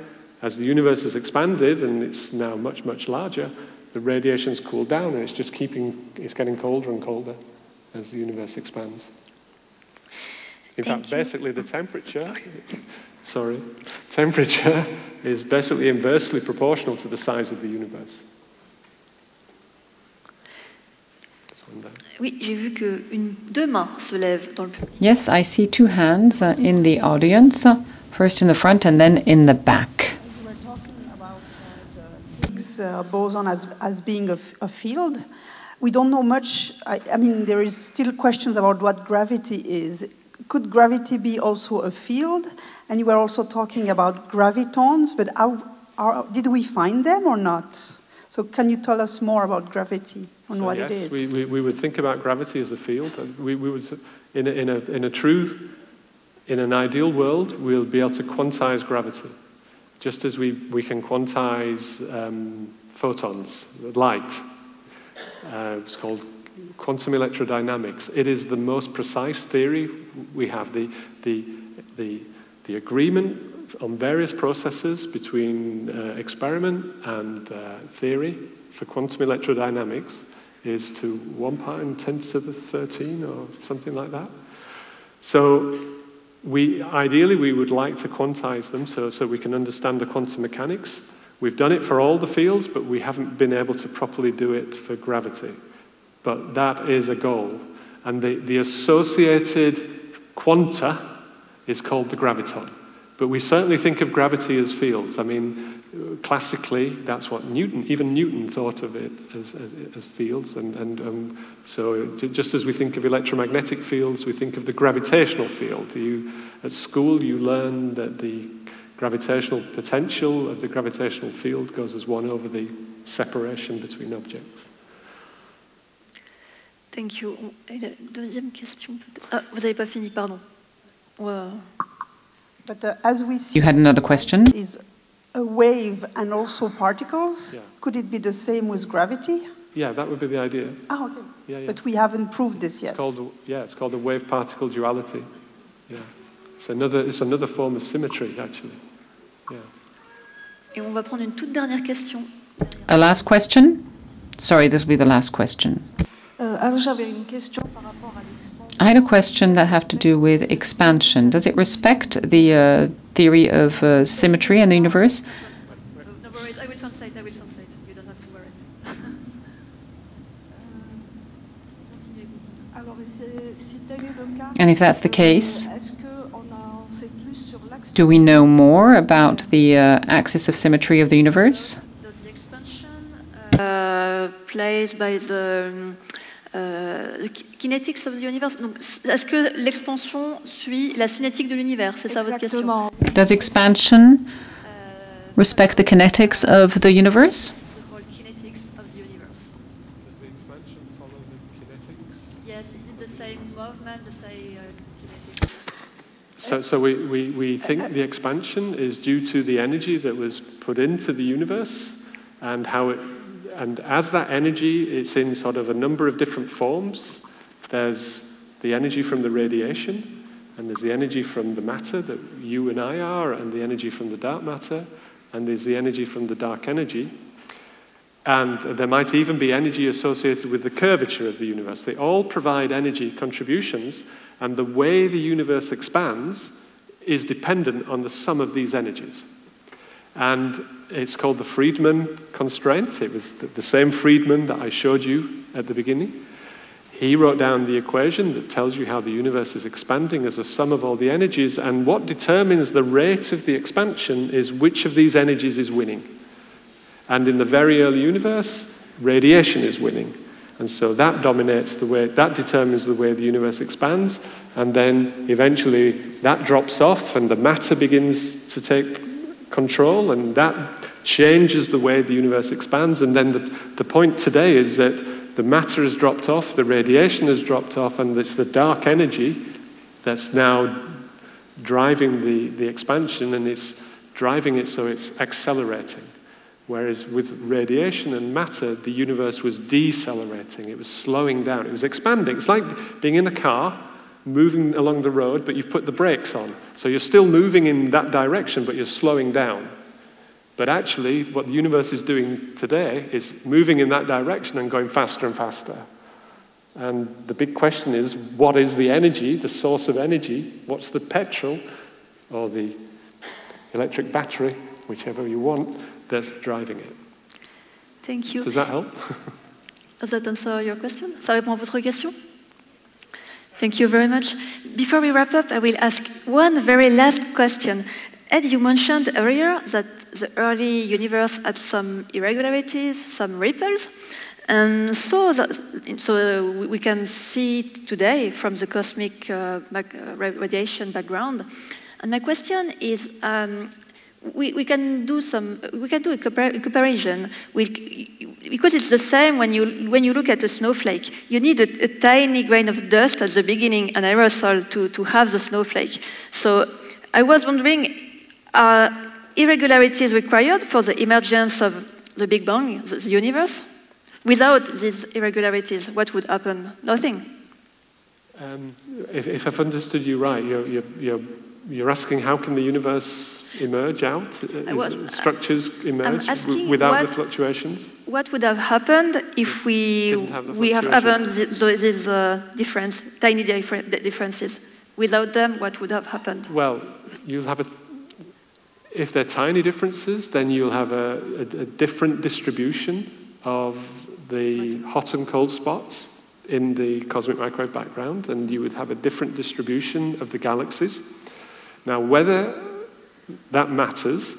as the universe has expanded and it's now much, much larger, the radiation's cooled down, and it's getting colder and colder as the universe expands. In fact, basically the temperature is basically inversely proportional to the size of the universe. Oui, j'ai vu que deux mains se lèvent dans le public. Yes, I see 2 hands in the audience, first in the front and then in the back. You were talking about the Higgs boson as being a field. We don't know much. I mean, there is still questions about what gravity is. Could gravity be also a field? And you were also talking about gravitons, but did we find them or not? So can you tell us more about gravity and what it is? We would think about gravity as a field. We would, in an ideal world, we'll be able to quantize gravity, just as we can quantize photons, light. It's called quantum electrodynamics. It is the most precise theory we have. The agreement on various processes between experiment and theory for quantum electrodynamics is to 1 pi and 10 to the 13 or something like that. So ideally we would like to quantize them so we can understand the quantum mechanics. We've done it for all the fields, but we haven't been able to properly do it for gravity. But that is a goal. And the associated quanta is called the graviton. But we certainly think of gravity as fields. I mean, classically, that's what even Newton thought of it as fields. So just as we think of electromagnetic fields, we think of the gravitational field. At school, you learn that the gravitational potential of the gravitational field goes as 1 over the separation between objects. Thank you. Et la deuxième question, peut-être. Ah, vous n'avez pas fini, pardon. But as we see, you had another question? Is a wave and also particles. Yeah. Could it be the same with gravity? Yeah, that would be the idea. Oh, okay. Yeah. But we haven't proved this yet. It's called a wave-particle duality. Yeah, it's another form of symmetry, actually. Yeah. Et on va prendre une toute dernière question. A last question? Sorry, this will be the last question. Alors j'avais une question par rapport à l'expansion. I had a question that had to do with expansion. Does it respect the theory of symmetry in the universe? No worries, I will translate. You don't have to worry. And if that's the case, do we know more about the axis of symmetry of the universe? Does the expansion plays by the kinetics of the universe? Donc, est-ce que l'expansion suit la cinétique de l'univers? C'est ça votre question? Does expansion respect the kinetics of the universe? The whole kinetics of the universe. So we think the expansion is due to the energy that was put into the universe, and as that energy, it's in sort of a number of different forms. There's the energy from the radiation, and there's the energy from the matter that you and I are, and the energy from the dark matter, and there's the energy from the dark energy. And there might even be energy associated with the curvature of the universe. They all provide energy contributions, and the way the universe expands is dependent on the sum of these energies. And it's called the Friedmann constraint. It was the same Friedmann that I showed you at the beginning. He wrote down the equation that tells you how the universe is expanding as a sum of all the energies, and what determines the rate of the expansion is which of these energies is winning. And in the very early universe, radiation is winning. And so that determines the way the universe expands, and then eventually that drops off and the matter begins to take control, and that changes the way the universe expands. And then the point today is that the matter has dropped off, the radiation has dropped off, and it's the dark energy that's now driving the expansion, and it's driving it so it's accelerating. Whereas with radiation and matter, the universe was decelerating. It was slowing down. It was expanding. It's like being in a car, moving along the road, but you've put the brakes on. So you're still moving in that direction, but you're slowing down. But actually, what the universe is doing today is moving in that direction and going faster and faster. And the big question is, what is the energy, the source of energy? What's the petrol or the electric battery, whichever you want, that's driving it? Thank you. Does that help? Does that answer your question? Ça répond à votre question? Thank you very much. Before we wrap up, I will ask one very last question. Ed, you mentioned earlier that the early universe had some irregularities, some ripples, and so we can see today from the cosmic radiation background. And my question is, we can do a comparison because it's the same when you look at a snowflake. You need a tiny grain of dust at the beginning, an aerosol, to have the snowflake. So I was wondering, are irregularities required for the emergence of the Big Bang, the universe? Without these irregularities, what would happen? Nothing. If I've understood you right, you're asking how can the universe emerge out? Structures emerge without the fluctuations? What would have happened if we have having these tiny differences? Without them, what would have happened? Well, you'll have if they're tiny differences, then you'll have a different distribution of the hot and cold spots in the cosmic microwave background, and you would have a different distribution of the galaxies. Now, whether that matters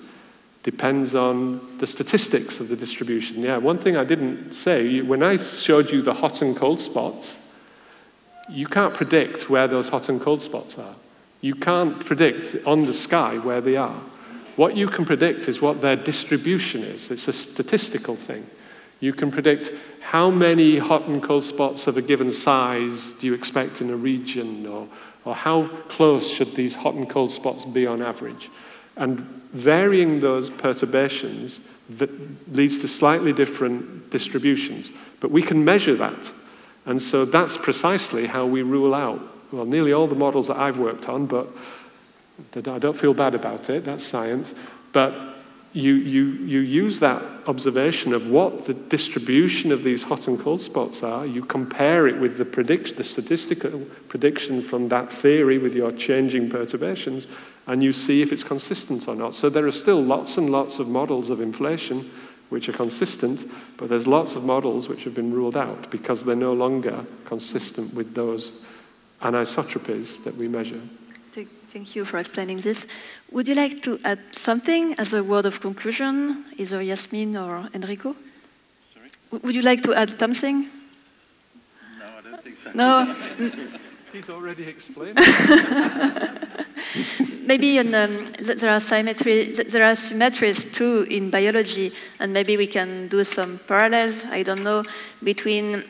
depends on the statistics of the distribution. Yeah, one thing I didn't say, when I showed you the hot and cold spots, you can't predict where those hot and cold spots are. You can't predict on the sky where they are. What you can predict is what their distribution is. It's a statistical thing. You can predict how many hot and cold spots of a given size do you expect in a region, or how close should these hot and cold spots be on average. And varying those perturbations leads to slightly different distributions. But we can measure that. And so that's precisely how we rule out, well, nearly all the models that I've worked on, but I don't feel bad about it, that's science, but you use that observation of what the distribution of these hot and cold spots are, you compare it with the statistical prediction from that theory with your changing perturbations, and you see if it's consistent or not. So there are still lots and lots of models of inflation which are consistent, but there's lots of models which have been ruled out because they're no longer consistent with those anisotropies that we measure. Thank you for explaining this. Would you like to add something as a word of conclusion, either Yasmin or Enrico? Sorry? Would you like to add something? No, I don't think so. No? He's already explained. Maybe there are symmetries too in biology, and maybe we can do some parallels, I don't know, between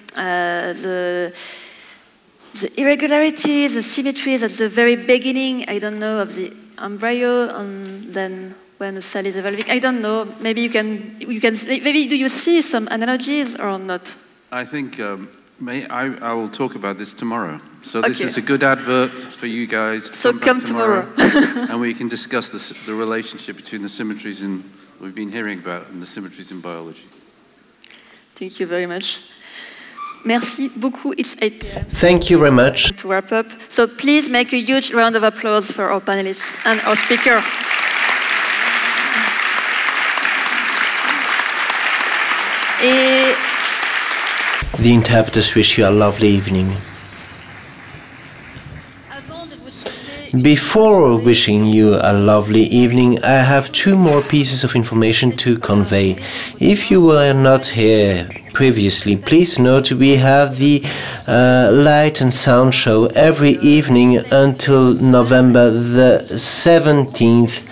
the irregularities, the symmetries at the very beginning, I don't know, of the embryo, and then when the cell is evolving, I don't know. Maybe maybe do you see some analogies or not? I think I will talk about this tomorrow. So this is a good advert for you guys. So come tomorrow. And we can discuss the relationship between the symmetries we've been hearing about and the symmetries in biology. Thank you very much. Merci beaucoup. It's 8 p.m. Thank you very much. To wrap up. So please make a huge round of applause for our panelists and our speaker. The interpreters wish you a lovely evening. Before wishing you a lovely evening, I have 2 more pieces of information to convey. If you were not here previously, please note we have the light and sound show every evening until November the 17th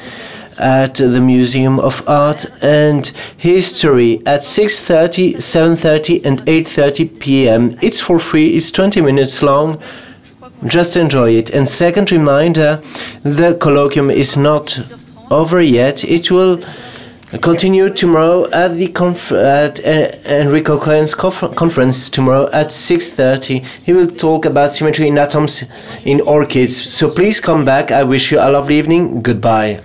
at the Museum of Art and History at 6:30, 7:30 and 8:30 p.m. It's for free, it's 20 minutes long. Just enjoy it. And second reminder, the colloquium is not over yet. It will continue tomorrow at the Enrico Cohen's conference tomorrow at 6:30. He will talk about symmetry in atoms in orchids. So please come back. I wish you a lovely evening. Goodbye.